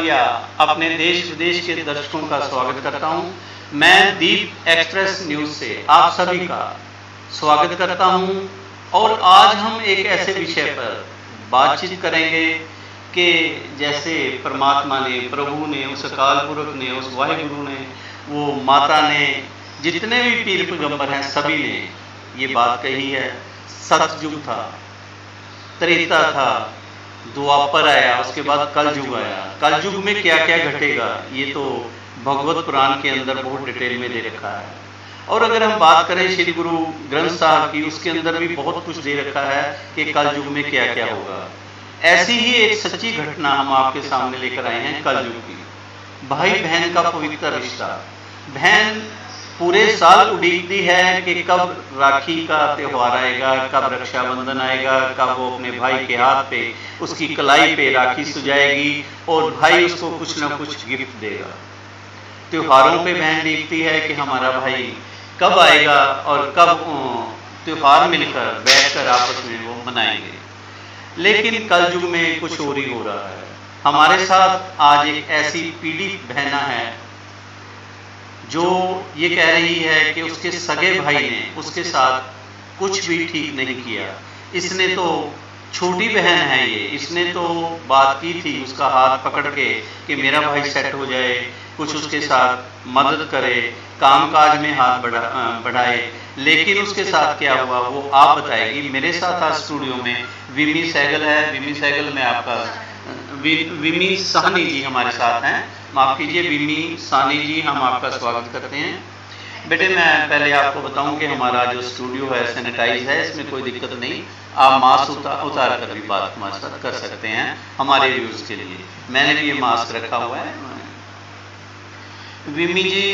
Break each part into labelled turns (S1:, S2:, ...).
S1: वालिया अपने देश विदेश के दर्शकों का स्वागत करता हूं। मैं दीप एक्सप्रेस न्यूज से आप सभी का स्वागत करता हूं और आज हम एक ऐसे विषय पर बातचीत करेंगे कि जैसे परमात्मा ने, प्रभु ने, उस अकाल पुरख ने, उस वाहिगुरु ने, वो माता ने, जितने भी पीर पैगंबर हैं सभी ने ये बात कही है। सतयुग था, त्रेता था, द्वापर आया, उसके बाद कलयुग आया। कलयुग में क्या क्या घटेगा ये तो भगवत पुराण के अंदर बहुत डिटेल में दे रखा है। और अगर हम बात करें श्री गुरु ग्रंथ साहब की, उसके अंदर भी बहुत कुछ दे रखा है कि कलयुग में क्या क्या होगा। ऐसी ही एक सच्ची घटना हम आपके सामने लेकर आए हैं कलयुग की। भाई बहन का पवित्र रिश्ता। बहन पूरे साल उड़ीकती है कि कब राखी का त्योहार आएगा, कब रक्षाबंधन आएगा, कब वो अपने भाई के हाथ पे, उसकी कलाई पे राखी सुझाएगी और भाई उसको कुछ ना कुछ गिफ्ट देगा। त्योहारों पे बहन देखती है कि हमारा भाई कब आएगा और कब त्योहार मिलकर बैठकर आपस में वो मनाएंगे। लेकिन कलयुग में कुछ और ही हो रहा है। हमारे साथ आज एक ऐसी पीड़ित बहना है जो ये कह रही है कि उसके सगे भाई ने उसके साथ कुछ भी ठीक नहीं किया। इसने तो, छोटी बहन है ये, इसने तो बात की थी उसका हाथ पकड़ के कि मेरा भाई सेट हो जाए, कुछ उसके साथ मदद करे, कामकाज में हाथ बढ़ाए। लेकिन उसके साथ क्या हुआ वो आप बताएगी। मेरे साथ आज स्टूडियो में विमी सहगल है। विमी सहगल में आपका विमी साहनी जी हमारे साथ हैं, माफ कीजिए विमी साहनी जी, हम आपका स्वागत करते हैं। बेटे मैं पहले आपको बताऊं कि हमारा जो स्टूडियो है सैनिटाइज है, इसमें कोई दिक्कत नहीं। आप मास्क उतार कर भी बात हमारे साथ कर सकते हैं हमारे व्यूज के लिए। मैंने भी ये मास्क रखा हुआ है। विमी जी,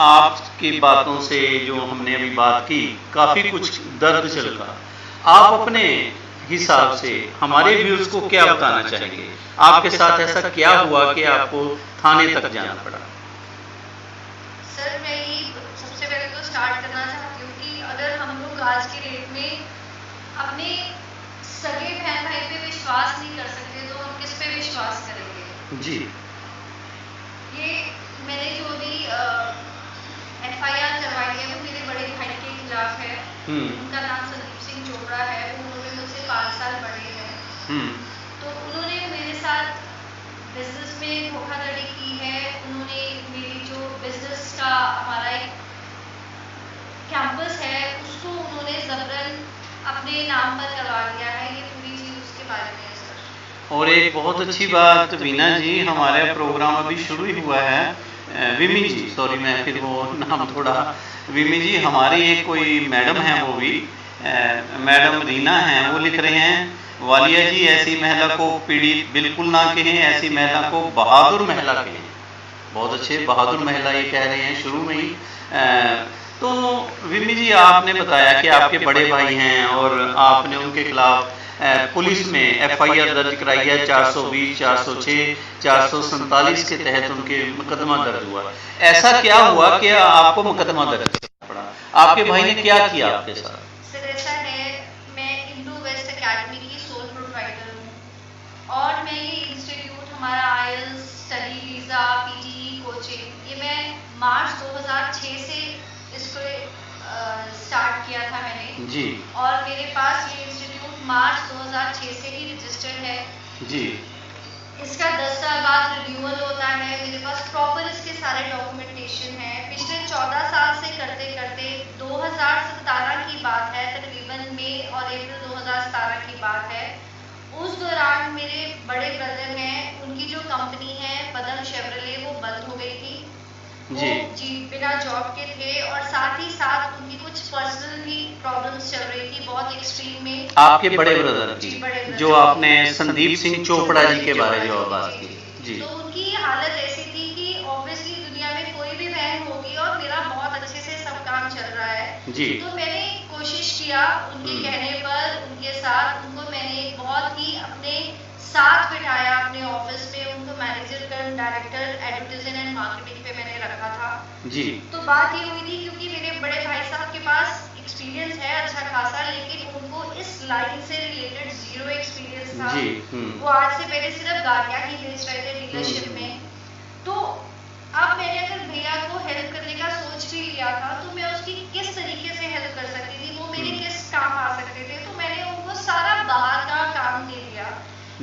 S1: आपकी बातों से जो हमने अभी बात की काफी कुछ दर्द चलका, आप अपने हिसाब से हमारे व्यूज को क्या बताना चाहेंगे? आपके साथ ऐसा क्या हुआ कि आपको थाने तक जाना पड़ा?
S2: सर मैं ये सबसे पहले तो स्टार्ट करना चाहती हूँ कि अगर हम लोग आज की डेट में अपने सगे बहन भाई पे विश्वास नहीं कर सकते तो हम किस पे विश्वास करेंगे?
S1: जी,
S2: ये मैंने जो भी FIR करवाई है वो मेरे बड़े भाई के खिलाफ है। उनका नाम संदीप सिंह चोपड़ा है। उन्होंने मुझसे 5 साल बड़े हैं। तो उन्होंने मेरे साथ बिजनेस में धोखाधड़ी की है। उन्होंने मेरी जो बिजनेस का हमारा एक कैंपस है उसको उन्होंने जबरन अपने नाम पर करवा लिया है। ये पूरी चीज उसके बारे में है सर।
S1: और एक बहुत अच्छी बात वीना जी, हमारा प्रोग्राम अभी शुरू ही हुआ है। विमी जी, सॉरी मैं फिर वो नाम थोड़ा, विमी जी हमारी एक कोई मैडम है, वो भी मैडम रीना हैं, वो लिख रहे हैं वालिया जी ऐसी महिला को पीड़ित बिल्कुल ना कहें, ऐसी महिला को बहादुर महिला कहें। बहुत अच्छे, बहादुर महिला ये कह रहे हैं शुरू में ही। तो विमी जी आपने बताया कि आपके बड़े भाई हैं और आपने उनके खिलाफ पुलिस में FIR दर्ज कराई है। 420, 406, 447 के तहत उनके मुकदमा दर्ज हुआ। ऐसा क्या हुआ कि आपको मुकदमा दर्ज करना पड़ा? आपके भाई ने क्या किया आपके साथ?
S2: सर ऐसा है, मैं इंडो वेस्ट एकेडमी की सोल प्रोप्राइटर हूँ और मैं ये इंस्टीट्यूट हमारा IELTS study visa PGE coaching ये मैं मार्च 2006 से इसको स्टार्ट किया था मैंने
S1: जी।
S2: और मेरे पास ये इंस्टीट्यूट मार्च 2006 से ही रजिस्टर्ड है
S1: जी।
S2: इसका 10 साल बाद रिन्यूअल होता है। मेरे पास प्रॉपर इसके सारे डॉक्यूमेंटेशन है। पिछले 14 साल से करते करते 2017 की बात है, तकरीबन मई और अप्रैल 2017 की बात है। उस दौरान मेरे बड़े ब्रदर हैं, उनकी जो कंपनी है पदम शेवरले वो बंद हो गई थी। जी बिना जॉब के थे और साथ ही साथ उनकी कुछ पर्सनल भी प्रॉब्लम्स चल रही थी बहुत एक्सट्रीम में।
S1: आपके बड़े ब्रदर की, जो आपने संदीप सिंह चोपड़ा जी के बारे में बात की जी।
S2: तो उनकी हालत ऐसी थी कि ऑब्वियसली दुनिया में कोई भी बहन होगी और मेरा बहुत अच्छे से सब काम चल रहा है जी। तो मैंने कोशिश किया उनके कहने पर, उनके साथ उनको मैंने बहुत ही अपने साथ बिठाया अपने ऑफिस में। उनको manager come director advertising and marketing पे मैंने रखा था जी। तो बात ये हुई थी क्योंकि मेरे बड़े भाई साहब के पास एक्सपीरियंस है अच्छा खासा, लेकिन उनको इस लाइन से रिलेटेड जीरो एक्सपीरियंस था
S1: जी।
S2: वो आज से पहले सिर्फ गाड़ियां ही बेच रहे थे डीलरशिप में। तो अब मैंने अगर भैया को हेल्प करने का सोच भी लिया था तो मैं उसकी किस तरीके से हेल्प कर सकती थी, वो मेरे किस काम आ सकते थे, तो मैंने उनको सारा बाहर का काम दे दिया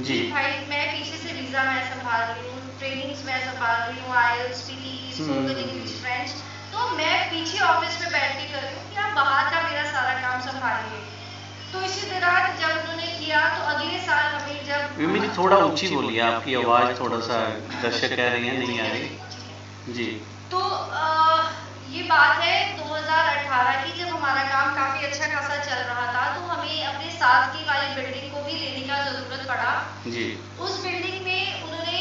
S1: जी।
S2: भाई मैं पीछे से वीजा मैं संभाल रही हूँ, ट्रेनिंग्स मैं संभाल रही हूँ, IELTS, PTE, spoken English, French, तो मैं पीछे ऑफिस में बैठ के कर रही हूँ कि आप बाहर का मेरा सारा काम संभालिए। तो इसी तरह जब उन्होंने किया तो अगले साल हमें जब
S1: विमी जी थोड़ा ऊंची बोलिए, आपकी आवाज थोड़ा सा दर्शक कह रही है नहीं आ रही जी।
S2: तो ये बात है 2018 की, जब हमारा काम काफी अच्छा खासा चल रहा था तो हमें अपने साथ की वाली बिल्डिंग को भी लेने का जरूरत पड़ा
S1: जी।
S2: उस बिल्डिंग में उन्होंने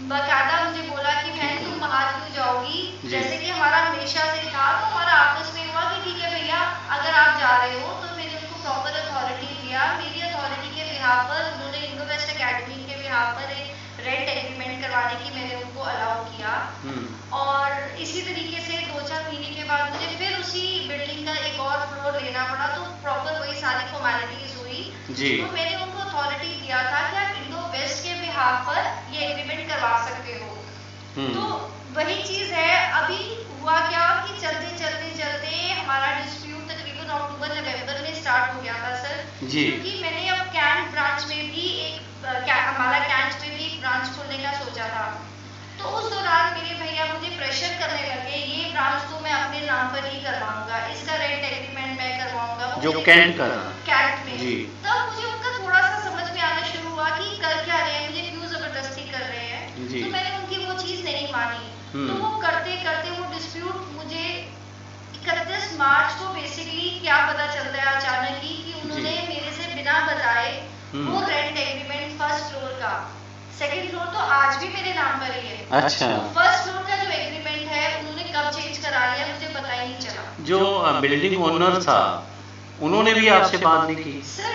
S2: बाकायदा मुझे बोला कि बहन तुम बाहर क्यों जाओगी, जैसे कि हमारा हमेशा से था, तो हमारा आपस में हुआ कि ठीक है भैया अगर आप जा रहे हो, तो मैंने उनको प्रॉपर अथॉरिटी दिया। मेरी अथॉरिटी के बिहाफ पर उन्होंने इंडो वेस्ट एकेडमी के बिहाफ पर एक रेंट एग्रीमेंट करवाने की मैंने उनको अलाउ किया और इसी तरीके से 2-4 महीने के बाद मुझे फिर उसी बिल्डिंग का एक और फ्लोर लेना पड़ा, तो प्रॉपर वही सारी फॉर्मेलिटीज हुई
S1: जी।
S2: तो मैंने उनको अथॉरिटी दिया था कि आप इंडो वेस्ट के बिहाफ पर ये एग्रीमेंट करवा सकते हो। तो वही चीज है, अभी हुआ क्या कि चलते चलते चलते हमारा डिस्प्यूट तकरीबन अक्टूबर-नवंबर में स्टार्ट हो गया था सर, क्योंकि मैंने अब कैंट ब्रांच में भी हमारा कैंट में भी एक ब्रांच खोलने का सोचा था। तो उस दौरान मेरे भैया मुझे प्रेशर करने लगे, ये ब्रांच तो मैं अपने नाम पर ही करवाऊंगा, इसका रेंट एग्रीमेंट मैं करवाऊंगा,
S1: जो कैंट का
S2: कैंट में
S1: जी।
S2: तब मुझे उनका थोड़ा सा समझ में आना शुरू हुआ कि कर क्या रहे हैं, मुझे क्यों जबरदस्ती कर रहे हैं
S1: जी।
S2: तो मैंने उनकी वो चीज नहीं मानी। तो वो करते करते वो डिस्प्यूट मुझे 31 मार्च को बेसिकली क्या पता चलता है अचानक ही कि उन्होंने मेरे से बिना बताए वो रेंट एग्रीमेंट फर्स्ट फ्लोर का, सेकंड फ्लोर तो आज भी मेरे नाम पर ही है,
S1: अच्छा,
S2: फर्स्ट फ्लोर का जो एग्रीमेंट है उन्होंने कब चेंज करा लिया मुझे पता ही नहीं चला।
S1: जो बिल्डिंग ओनर था उन्होंने भी आपसे बात नहीं की?
S2: सर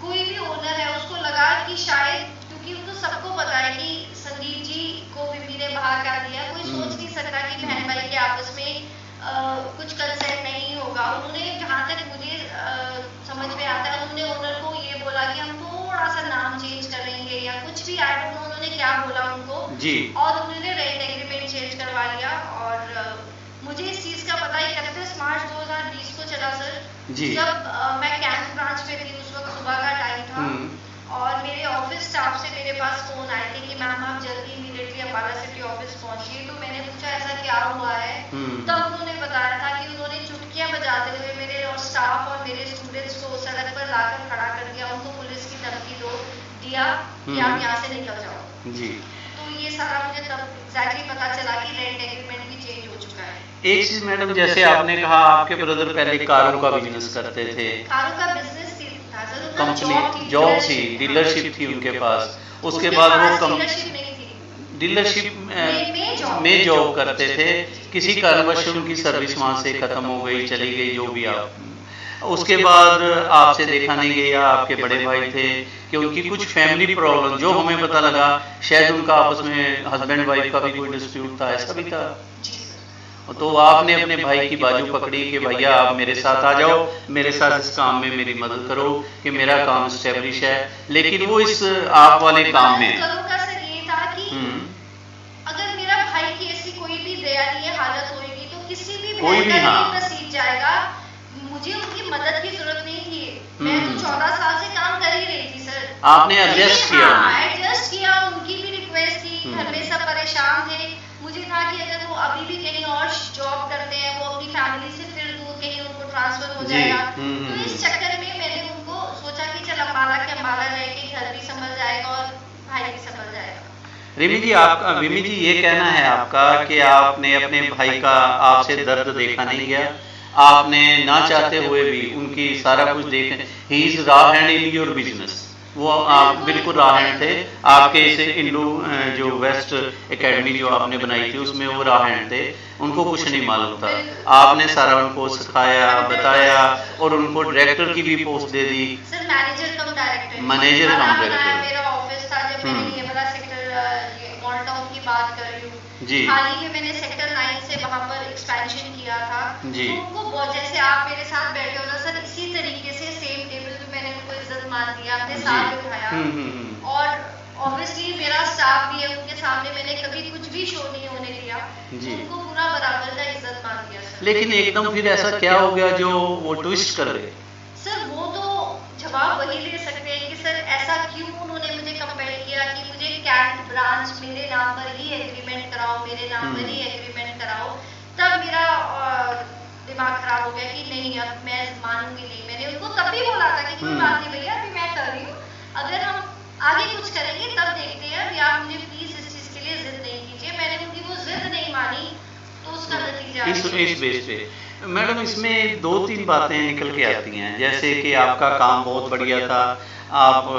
S2: कोई भी ओनर है उसको लगा कि शायद, क्योंकि उनको सबको पता है कि संदीप जी को विमी ने बाहर कर दिया, कोई सोच नहीं सकता कि बहन भाई के आपस में कुछ कंसेंट नहीं होगा। उन्होंने जहाँ तक मुझे समझ में आता है उन्होंने ओनर को ये बोला कि हम थोड़ा सा नाम चेंज करेंगे या कुछ भी, आई डोंट नो उन्होंने क्या बोला उनको
S1: जी।
S2: और उन्होंने रेंट एग्रीमेंट चेंज करवा लिया और मुझे इस चीज का पता 31 मार्च 2020 को चला सर
S1: जी।
S2: जब मैं कैंट ब्रांच में थी, उस वक्त सुबह का टाइम था और मेरे ऑफिस स्टाफ से मेरे पास फोन आए थे कि मैम आप जल्दी इमीडिएटली अम्बाला सिटी ऑफिस पहुंचिए। तो मैंने पूछा ऐसा क्या हुआ है, तब उन्होंने बताया था कि उन्होंने चुटकियां बजाते हुए मेरे और स्टाफ और मेरे स्टूडेंट्स को सड़क पर लाकर खड़ा कर दिया, उनको पुलिस की धमकी दिया कि आप यहाँ से निकल जाओ
S1: जी।
S2: तो ये सारा मुझे तब एग्जैक्टली पता चला कि रेंट एग्रीमेंट भी चेंज हो चुका है।
S1: एक चीज मैडम, जैसे आपने कहा आपके ब्रदर पहले कारों का बिजनेस करते थे,
S2: कारों का बिजनेस था सर,
S1: कंपनी जॉब थी, डीलरशिप थी उनके पास, उसके बाद वो डीलरशिप में जॉब करते थे, किसी कारणवश उनकी सर्विस वहां से खत्म हो गई, चली गई, जो भी आप, उसके बाद आपसे देखा नहीं गया, आपके बड़े भाई थे कि उनकी कुछ फैमिली प्रॉब्लम, जो हमें पता लगा शायद उनका आपस में हस्बैंड वाइफ का भी कोई डिस्प्यूट था, ऐसा भी था। तो आपने अपने भाई की बाजू पकड़ी कि भैया आप मेरे साथ आ जाओ, मेरे साथ इस काम में मेरी मदद करो कि मेरा काम स्टेब्लिश है, लेकिन वो इस आप वाले काम में
S2: अगर मेरा भाई की ऐसी कोई भी दयनीय हालत होगी तो किसी भी
S1: कोई भी
S2: नसीब जाएगा। मुझे उनकी मदद की जरूरत नहीं थी, मैं तो 14 साल से काम कर ही रही थी सर।
S1: आपने एडजस्ट
S2: किया, उनकी भी रिक्वेस्ट थी, घर में सब परेशान थे, मुझे था कि अगर वो अभी भी कहीं और जॉब करते हैं, वो अपनी फैमिली से फिर दूर कहीं उनको ट्रांसफर हो जाएगा, तो इस चक्कर में मैंने उनको सोचा कि चल अम्बाला के अम्बाला रह के घर भी संभल जाएगा और भाई भी संभल जाएगा।
S1: रिमी जी, आपका विमी जी ये कहना है आपका कि आपने अपने भाई का आपसे दर्द देखा नहीं गया, आपने ना चाहते हुए भी उनकी सारा कुछ देखे, he is raw hand in your business, वो आप बिल्कुल रॉ हैंड थे आपके इसे इंडो जो वेस्ट एकेडमी जो आपने बनाई थी उसमें वो रॉ हैंड थे, उनको कुछ नहीं मालूम था, आपने सारा उनको सिखाया बताया और उनको डायरेक्टर की भी पोस्ट दे दी,
S2: मैनेजर कम डायरेक्टर,
S1: मैनेजर कम डायरेक्टर।
S2: मेरा ऑफिस था, जब मैंने ये वाला सेक्टर मॉल टाउन की बात कर रही हूँ,
S1: जी।
S2: हाल ही में मैंने सेक्टर 9 से वहां पर एक्सपेंशन किया था।
S1: जी।
S2: तो उनको बहुत, जैसे आप मेरे साथ बैठे हो ना सर, इसी तरीके से सेम टेबल पे मैंने उनको इज्जत मान दिया, अपने साथ बिठाया। और ऑब्वियसली मेरा स्टाफ भी है, उनके सामने मैंने कभी कुछ भी शो नहीं होने दिया।
S1: जी।
S2: उनको पूरा बराबर का इज्जत मान दिया सर।
S1: लेकिन एकदम फिर ऐसा क्या हो गया जो वो ट्विस्ट कर गए?
S2: सर वो तो जवाब वही दे सकते हैं कि सर ऐसा क्यों उन्होंने मुझे कंपेल किया कि मुझे कैंट ब्रांच मेरे नाम पर ही एग्रीमेंट कराओ, मेरे नाम पर ही एग्रीमेंट कराओ। तब मेरा दिमाग खराब हो गया कि नहीं, अब मैं मानूंगी नहीं। मैंने उनको तब भी बोला था कि कोई बात नहीं भैया, अभी मैं कर रही हूँ, अगर हम आगे कुछ करेंगे तब देखते हैं, अभी आप मुझे प्लीज इस चीज के लिए जिद नहीं कीजिए। मैंने उनकी वो जिद नहीं मानी, तो उसका नतीजा
S1: इस बेस पे मैडम इसमें 2-3 बातें निकल के आती हैं, जैसे कि आपका काम बहुत बढ़िया था, आप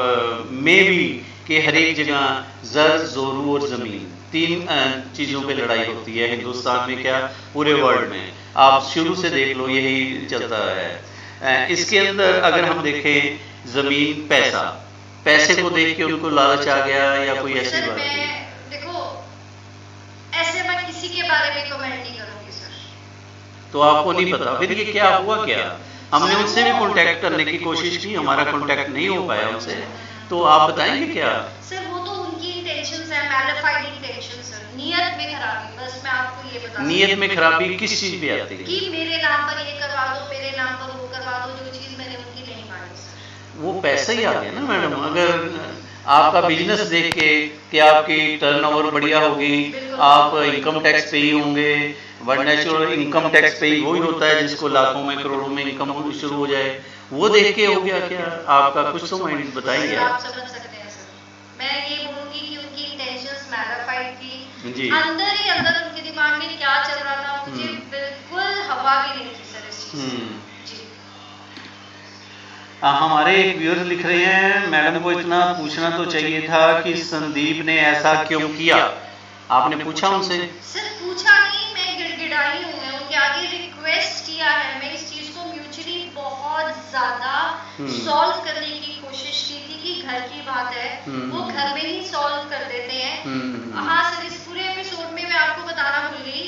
S1: में भी कि हर एक जगह जर, जोरू और जमीन 3 चीज़ों पे लड़ाई होती है हिंदुस्तान में, क्या पूरे वर्ल्ड में। आप शुरू से देख लो यही चलता है। इसके अंदर अगर हम देखें जमीन, पैसे को देख के उनको लालच आ गया या कोई ऐसी बात?
S2: देखो, ऐसे मैं किसी के बारे में कमेंट नहीं करूंगी सर।
S1: तो आपको नहीं पता फिर ये क्या हुआ? क्या हमने उनसे भी कांटेक्ट करने की कोशिश की, हमारा कांटेक्ट नहीं हो पाया उनसे, तो आप बताएंगे क्या?
S2: सर वो तो उनकी इंटेंशंस है, मैलिफाइड इंटेंशंस सर, नियत में खराबी। बस मैं आपको ये बता,
S1: नियत में खराबी किस चीज पे आती है?
S2: कि मेरे नाम पर ये करवा दो, मेरे नाम पर वो करवा दो, जो चीज मैंने उनकी नहीं मानी सर।
S1: वो पैसा ही आ गया ना मैडम। अगर आपका बिजनेस देख के कि आपकी टर्नओवर बढ़िया होगी, आप इनकम टैक्स पे ही होंगे, बट नेचुरल इनकम टैक्स पे ही वही होता है जिसको लाखों में करोड़ों में इनकम शुरू हो जाए, वो देख के हो गया क्या आपका? कुछ तो माइंड बताइए।
S2: आप समझ सकते हैं सर, मैं ये बोलूंगी कि उनकी इंटेंशंस मैलिफाइड थी।
S1: जी।
S2: अंदर ही अंदर उनके दिमाग में क्या चल रहा था मुझे बिल्कुल हवा भी नहीं थी सर इस चीज से।
S1: हमारे एक व्यूअर लिख रहे हैं, मैडम को इतना पूछना तो चाहिए था कि संदीप ने ऐसा क्यों किया। आपने पूछा उनसे?
S2: सर पूछा नहीं, मैं गिड़गिड़ाई हूँ, मैं उनके आगे रिक्वेस्ट किया है। मैं इस चीज को म्यूचुअली बहुत ज्यादा सॉल्व करने की कोशिश की थी कि घर की बात है, वो घर में ही सॉल्व कर देते हैं। हाँ सर, इस पूरे एपिसोड में मैं आपको बताना भूल गई,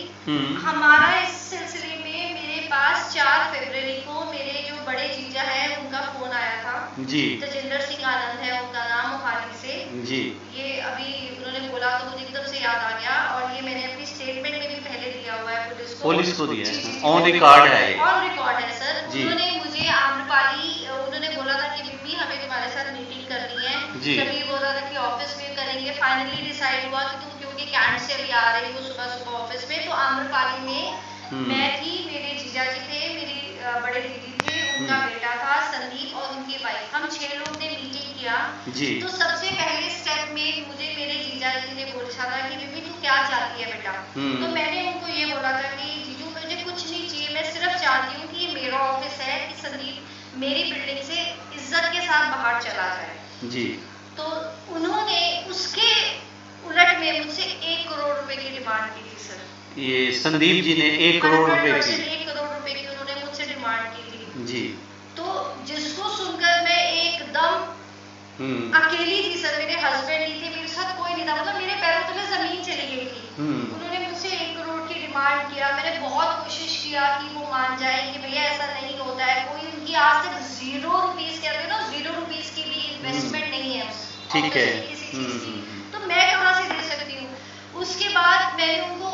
S2: हमारा इस सिलसिले में मेरे पास 4 फरवरी को मेरे जो बड़े जीजा है उनका फोन आया था
S1: जी।
S2: तजिंदर सिंह आनंद है उनका नाम, मोहाली से
S1: जी।
S2: ये अभी उन्होंने बोला तो मुझे एकदम से याद आ गया, और ये मैंने अपनी स्टेटमेंट में भी पहले दिया हुआ है पुलिस को दिया है,
S1: ऑन रिकॉर्ड है,
S2: ऑन रिकॉर्ड है सर। उन्होंने मुझे आम्रपाली, उन्होंने बोला था कि बिप्पी हमें तुम्हारे साथ मीटिंग करनी है, तभी बोला था कि ऑफिस में करेंगे। फाइनली डिसाइड हुआ कि तुम क्योंकि कैंट से अभी आ रही हो सुबह सुबह ऑफिस में, तो आम्रपाली में मैं थी, मेरे जीजा जी थे, मेरी बड़े दीदी थे, उनका बेटा था संदीप और उनकी वाइफ, हम 6 लोग ने मीटिंग किया जी। तो सबसे पहले स्टेप में मुझे मेरे जीजा जी ने पूछा था कि बीबी तू क्या चाहती है बेटा? तो मैंने उनको ये बोला था कि जीजू मुझे कुछ नहीं चाहिए, मैं सिर्फ चाहती हूँ कि ये मेरा ऑफिस है, कि संदीप मेरी बिल्डिंग से इज्जत के साथ बाहर चला जाए जी। तो उन्होंने उसके उलट में मुझसे 1 करोड़ रुपए की डिमांड की थी सर। ये
S1: संदीप जी ने 1 करोड़ रुपए की?
S2: 1 करोड़ रुपए की उन्होंने मुझसे डिमांड की थी
S1: जी।
S2: तो जिसको सुनकर मैं एकदम अकेली थी सर, मेरे हस्बैंड नहीं थे, मेरे साथ कोई नहीं था, मतलब मेरे पैरों तले जमीन चली गई थी। उन्होंने मुझसे 1 करोड़ की डिमांड किया, मैंने बहुत कोशिश किया कि वो मान जाए कि भैया ऐसा नहीं होता है, कोई उनकी आज तक 0 रुपीज कहते हैं ना, 0 रुपीज की भी इन्वेस्टमेंट नहीं है
S1: ठीक है
S2: किसी चीज की, तो मैं कहाँ से दे सकती हूँ। उसके बाद मैंने उनको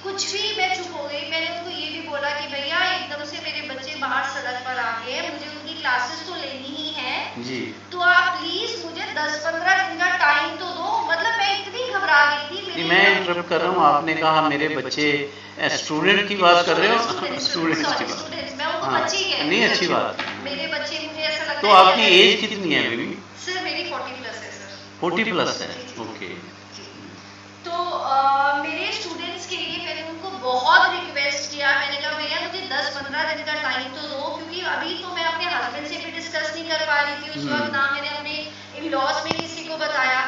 S2: कुछ भी, मैं चुप हो गई। मैंने उनको ये भी बोला कि भैया एकदम से मेरे बच्चे बाहर सड़क पर आ गए हैं, मुझे उनकी क्लासेस तो लेनी ही है जी। तो आप प्लीज मुझे 10-15 दिन का टाइम तो दो। मतलब मैं इतनी घबरा गई थी।
S1: मैं इंटरप्ट कर रहा हूँ, आपने कहा मेरे बच्चे, स्टूडेंट की बात कर रहे हो? स्टूडेंट की बात,
S2: मैं उनको बच्चे ही कहती हूँ।
S1: नहीं, अच्छी बात।
S2: मेरे बच्चे, मुझे ऐसा लगता है।
S1: तो आपकी एज कितनी है बेबी?
S2: सर मेरी 40 प्लस है सर।
S1: 40 प्लस है, ओके।
S2: तो मेरे स्टूडेंट्स के लिए मैंने उनको बहुत रिक्वेस्ट किया, मैंने कहा भैया मुझे 10-15 दिन का टाइम तो दो, क्योंकि अभी तो मैं अपने हस्बैंड से भी डिस्कस नहीं कर पा रही थी उस वक्त, ना मैंने अपने इन-लॉज में किसी को बताया।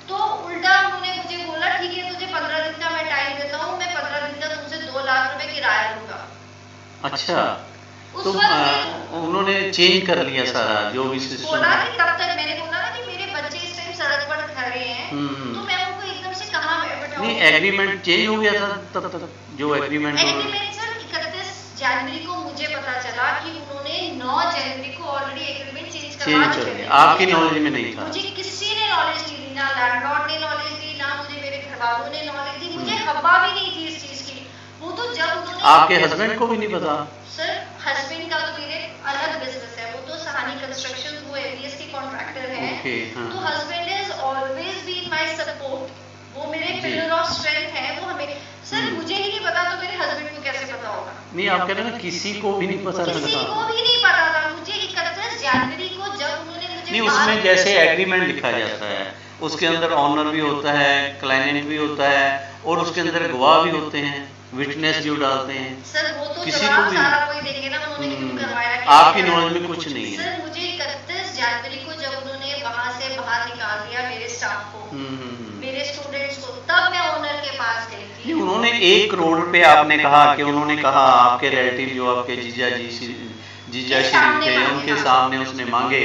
S2: तो उल्टा उन्होंने मुझे बोला ठीक है तुझे 15 दिन का मैं टाइम देता हूँ, मैं 15 दिन का तुमसे 2 लाख रुपए किराया लूंगा।
S1: अच्छा, तो उन्होंने चेंज कर लिया सारा जो भी सिस्टम
S2: बोला कि तब तक मैंने बोला ना कि मेरे बच्चे इस टाइम सड़क पर खड़े हैं, तो मैं उनको एकदम से कहाँ बैठा
S1: नहीं, एग्रीमेंट चेंज हो गया था तब तक जो एग्रीमेंट
S2: सर 31 जनवरी को मुझे पता चला कि उन्होंने 9 जनवरी को ऑलरेडी एग्रीमेंट चेंज करवा चुके थे।
S1: आपकी नॉलेज में नहीं था?
S2: मुझे किसी ने नॉलेज नहीं दी, ना लैंडलॉर्ड ने नॉलेज दी, ना मुझे मेरे घर वालों ने नॉलेज दी, मुझे हवा भी नहीं थी इस चीज की। वो तो जब उन्होंने,
S1: आपके हस्बैंड को भी नहीं पता?
S2: सर हस्बैंड का तो मेरे अलग बिजनेस है, वो तो सहानी कंस्ट्रक्शन, वो एबीएस के कॉन्ट्रैक्टर हैं। तो husband is always been my support, वो मेरे पिलर ऑफ स्ट्रेंथ है, वो हमें। सर मुझे ही नहीं पता तो मेरे हस्बैंड को कैसे पता होगा?
S1: नहीं, आप कह रहे हैं ना किसी को भी नहीं पता,
S2: किसी को भी नहीं पता था। मुझे 31 जनवरी को जब उन्होंने मुझे,
S1: नहीं, उसमें जैसे एग्रीमेंट लिखा जाता है उसके अंदर ऑनर भी होता है, क्लाइंट भी होता है, और उसके अंदर गवाह भी होते हैं, विटनेस जो डालते हैं।
S2: सर वो तो
S1: किसी
S2: जवाब
S1: को भी
S2: सारा कोई देंगे ना, उन्होंने क्यों करवाया?
S1: आपकी नॉलेज में कुछ नहीं है?
S2: सर मुझे 31 जनवरी को जब उन्होंने वहां से बाहर निकाल दिया मेरे स्टाफ को, मेरे स्टूडेंट्स को, तब मैं ओनर के पास गई थी।
S1: उन्होंने 1 करोड़ रुपए, आपने कहा कि उन्होंने कहा आपके रिलेटिव जो आपके जीजा श्री थे उनके सामने उसने मांगे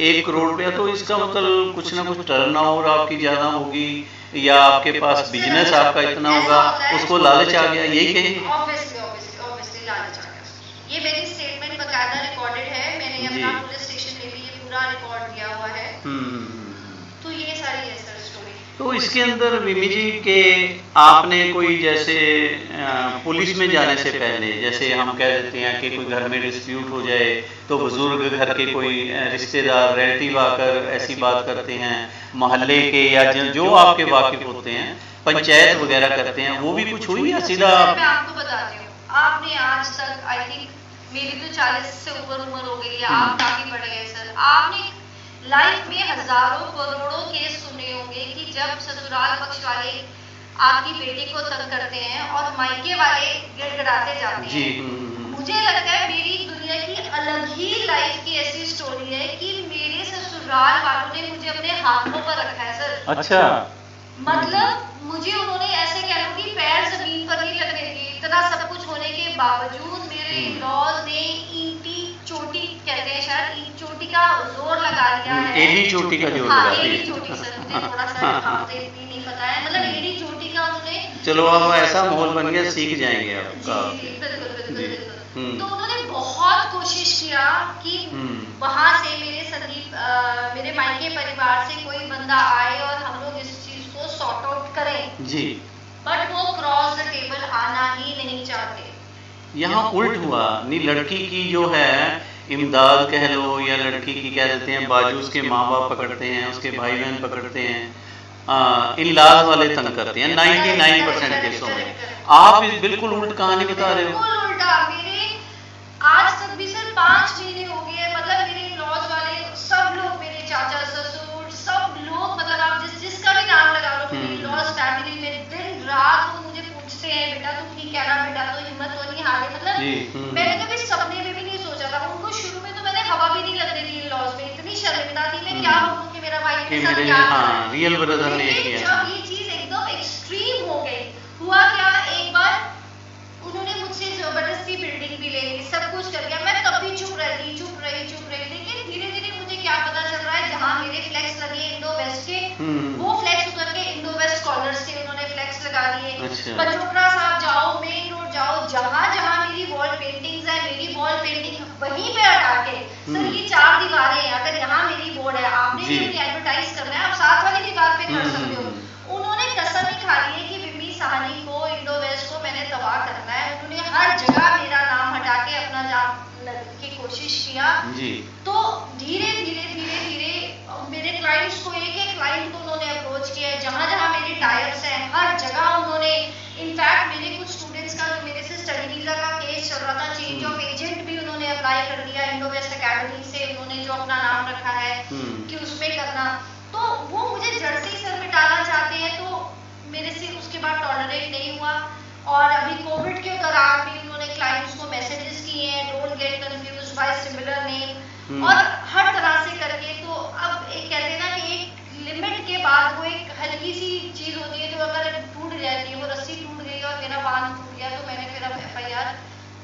S1: 1 करोड़ रुपया, तो इसका मतलब कुछ ना कुछ टर्नओवर आपकी ज्यादा होगी या आपके पास बिजनेस आपका इतना होगा, उसको लालच आ गया, यही कहेंगे?
S2: ऑब्वियसली लालच आ गया। ये मेरी स्टेटमेंट बकायदा रिकॉर्डेड है, मैंने अपना पुलिस स्टेशन में भी ये पूरा रिकॉर्ड दिया हुआ है। तो ये सारी है सर स्टोरी।
S1: तो इसके अंदर विमी जी के आपने कोई जैसे पुलिस में जाने से पहले, जैसे हम कह देते हैं कि कोई घर में डिस्प्यूट हो जाए तो बुजुर्ग घर के कोई रिश्तेदार रिलेटिव आकर ऐसी बात करते हैं, मोहल्ले के या जो आपके वाकिफ होते हैं, पंचायत वगैरह करते हैं, वो भी कुछ हुई या सीधा?
S2: मैं आपको बताती हूँ, आपने आज तक, आई थिंक मेरी तो 40 से ऊपर उम्र हो गई है, आप काफी बड़े हैं सर, आपने लाइफ में हजारों करोड़ों केस सुने होंगे कि जब ससुराल पक्ष वाले आपकी बेटी को तंग करते हैं और मायके वाले गिड़गिड़ाते जाते हैं। मुझे लगता है मेरी दुनिया की अलग ही लाइफ की ऐसी स्टोरी है कि मेरे ससुराल वालों ने मुझे अपने हाथों पर रखा है सर।
S1: अच्छा।
S2: मतलब मुझे उन्होंने ऐसे कह लो कि पैर जमीन पर नहीं लगने दिए। इतना सब कुछ होने के बावजूद मेरे इन-लॉज ने ईंटी चोटी, कहते हैं शायद ईंट चोटी का जोर लगा दिया है।
S1: एड़ी चोटी का जोर लगा दिया।
S2: एड़ी चोटी सर, मुझे थोड़ा सा इतनी नहीं पता है, मतलब एड़ी चोटी का उन्होंने।
S1: चलो अब ऐसा माहौल बन गया, सीख जाएंगे आपका।
S2: बिल्कुल। तो उन्होंने बहुत कोशिश किया कि वहां से मेरे मायके परिवार से कोई बंदा आए और हम लोग इस चीज को सॉर्ट आउट करें जी, बट वो क्रॉस द टेबल आना ही नहीं चाहते।
S1: यहाँ उल्ट हुआ, नहीं लड़की की जो है इमदाद कह लो या लड़की की कह देते हैं बाजू उसके माँ बाप पकड़ते हैं, उसके भाई बहन पकड़ते हैं, इन-लॉज वाले तंग करते हैं 99% केसों में। आप बिल्कुल उल्ट कहानी बता रहे हो।
S2: बिल्कुल उल्टा। मेरे आज तक भी सर 5 महीने हो गए, मतलब मेरे इन-लॉज वाले सब लोग, मेरे चाचा ससुर सब लोग, मतलब आप जिसका भी नाम लगा लो, मेरे इन-लॉज फैमिली में दिन रात वो मुझे पूछते हैं बेटा तुम ठीक है ना, बेटा तो हिम्मत तो नहीं हारे। मतलब मैंने कभी सपने में भी नहीं सोचा था। उनको शुरू में तो मैंने हवा भी नहीं लगने दी इन-लॉज में, इतनी शर्मिंदा थी मैं क्या बोलूं कि मेरा भाई मेरे साथ क्या कर रहा है।
S1: रियल ब्रदर ने किया।
S2: जब ये चीज एकदम एक्सट्रीम हो गई, हुआ क्या, एक बार उन्होंने मुझसे जबरदस्ती बिल्डिंग भी ले ली, सब कुछ कर दिया। मैं तब भी चुप रही। लेकिन धीरे धीरे मुझे क्या पता चल रहा है, जहाँ मेरे फ्लेक्स लगे इंडो वेस्ट के, वो फ्लेक्स उतर के इंडो वेस्ट कॉलर्स के उन्होंने फ्लेक्स लगा दिए। पंजोपड़ा साहब जाओ, मेन रोड जाओ, जहाँ जहाँ मेरी वॉल पेंटिंग्स है, मेरी वॉल पेंटिंग वहीं पे हटा के, सर ये 4 दीवारें हैं, अगर यहाँ मेरी बोर्ड है, आपने भी अपनी एडवर्टाइज करना है, आप साथ वाली दीवार पे कर सकते हो। उन्होंने कसम ही खा ली है कि विमी साहनी को, इंडो वेस्ट को मैंने तबाह करना है। उन्होंने हर जगह मेरा नाम हटा के अपना नाम की कोशिश किया जी। तो धीरे धीरे मेरे क्लाइंट्स को, एक क्लाइंट को उन्होंने अप्रोच किया है, जहाँ जहाँ मेरे टाइप्स हैं हर जगह उन्होंने, इनफैक्ट मेरे कुछ स्टूडेंट्स का जो मेरे से स्टडी वीजा का केस चल रहा था, चेंज ऑफ एजेंट भी उन्होंने अप्लाई कर दिया इंडो वेस्ट एकेडमी से, उन्होंने जो अपना नाम रखा है कि उसमें करना। तो वो मुझे जड़ से ही सर मिटाना चाहते हैं, तो मेरे से उसके बाद टॉलरेट नहीं हुआ। और अभी कोविड के दौरान भी उन्होंने क्लाइंट्स को मैसेजेस किए हैं, don't get confused by similar name, और हर तरह से करके। तो अब एक कहते हैं ना कि एक लिमिट के बाद वो एक हल्की सी चीज होती है जो अगर टूट जाती है, वो रस्सी टूट गई और मेरा बांध टूट गया, तो मैंने फिर अब FIR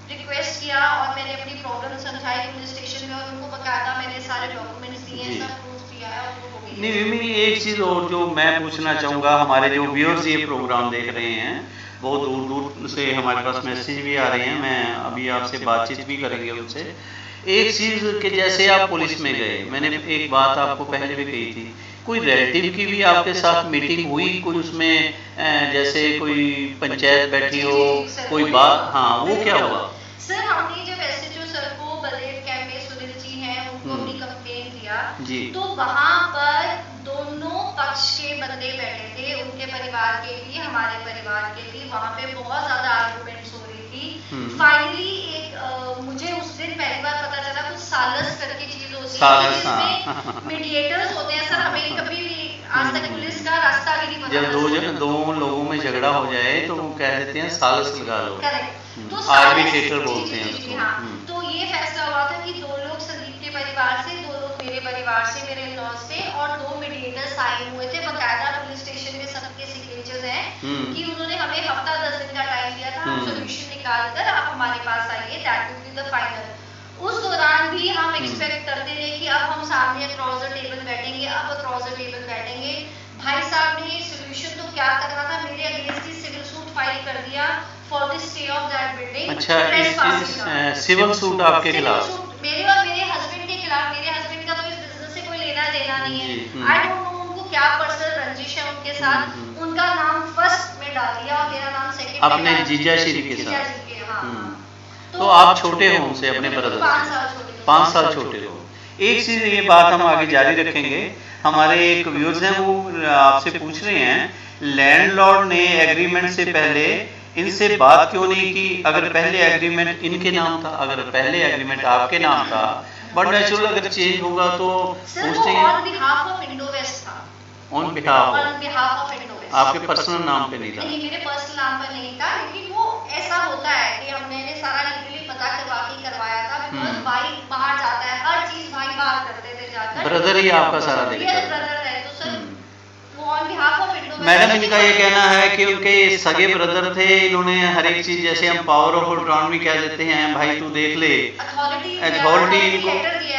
S2: रिक्वेस्ट किया और मैंने अपनी प्रॉब्लम समझाई पुलिस स्टेशन में, और उनको बकायदा मैंने सारे डॉक्यूमेंट्स दिए, सब प्रूफ दिया है, और वो हो गया।
S1: नहीं मिमी, एक चीज़ और जो मैं पूछना चाहूँगा, हमारे जो व्यूअर्स ये प्रोग्राम देख रहे हैं, बहुत दूर दूर से हमारे पास मैसेज भी आ रहे हैं, मैं अभी आपसे बातचीत भी करेंगे उनसे। एक चीज़ कि जैसे आप पुलिस में गए, मैंने एक बात आपको पहले भी कही थी, कोई रिलेटिव की भी आपके साथ मीटिंग हुई, कोई उसमें जैसे कोई पंचायत बैठी हो, कोई बात, हाँ वो क्या हुआ?
S2: सर हमने जब एसएचओ सर को बलेर कैंप में सुनील जी हैं उनको अपनी कंप्लेन किया
S1: जी,
S2: तो वहाँ पर दोनों पक्ष के बंदे बैठे थे, उनके परिवार के भी हमारे परिवार के भी, वहाँ पे बहुत ज्यादा आर्गुमेंट्स हो रही थी। फाइनली एक मुझे उस दिन पहली बार पता चला कुछ सालस करके चीज होती है जिसमें मीडिएटर्स होते हैं। सर हमें कभी भी आज तक पुलिस का रास्ता भी नहीं पता।
S1: जब दो लोगों में झगड़ा हो जाए तो वो कह देते हैं सालस लगा लो,
S2: तो
S1: आर्बिट्रेटर बोलते हैं उसको।
S2: हाँ, तो ये फैसला हुआ था कि दो लोग संदीप के परिवार से, दो लोग मेरे परिवार से, मेरे लॉज से, और दो मीडिएटर साइन हुए थे, बकायदा पुलिस स्टेशन में सबके सिग्नेचर्स हैं कि उन्होंने हमें हफ्ता 10 दिन का टाइम दिया था, हम सोल्यूशन निकाल कर आप हमारे पास आइए, that will be the final. उस दौरान भी हम एक्सपेक्ट करते थे कि अब हम सामने अक्रॉस द टेबल बैठेंगे, अब अक्रॉस द टेबल बैठेंगे। भाई साहब ने सोल्यूशन तो क्या करना था, मेरे अगेंस्ट ही सिविल सूट फाइल कर दिया for the stay of that building.
S1: अच्छा, सिविल सूट आपके खिलाफ?
S2: मेरे और मेरे हस्बैंड के खिलाफ। मेरे हस्बैंड का तो इस बिजनेस से कोई लेना देना नहीं है। आई डोंट नो उनको क्या पर्सनल रंजिश है उनके साथ। उनका नाम फर्स्ट में डाल दिया और मेरा नाम सेकंड में।
S1: अपने जीजा श्री के साथ? तो आप छोटे हो उनसे, अपने ब्रदर से 5 साल छोटे हो। एक चीज, ये बात हम आगे जारी रखेंगे, हमारे एक व्यूअर्स हैं वो आपसे पूछ रहे हैं लैंडलॉर्ड ने एग्रीमेंट से पहले इनसे बात क्यों नहीं की? अगर पहले एग्रीमेंट इनके नाम था, अगर पहले एग्रीमेंट आपके नाम था, बट नेचुरल अगर चेंज होगा तो पूछते हैं।
S2: ऑन बिहाफ ऑफ इंडोवेस्ट था।
S1: ऑन बिहाफ
S2: ऑफ इंडोवेस्ट,
S1: आपके पर्सनल नाम पे नहीं था?
S2: नहीं, मेरे पर्सनल नाम पर नहीं था, लेकिन वो ऐसा होता है कि हमने सारा लीगली पता करवा के करवाया था, बिकॉज़ भाई बाहर जाता है, हर चीज भाई बाहर करते थे जाकर।
S1: ब्रदर ही आपका सारा देखता है?
S2: ब्रदर है, तो सर वो ऑन बिहाफ ऑफ इंडोवेस्ट।
S1: मैडम इनका ये कहना है कि उनके सगे ब्रदर थे, इन्होंने हर एक चीज, जैसे हम पावर ऑफ अटॉर्नी कह देते हैं, भाई तू देख ले,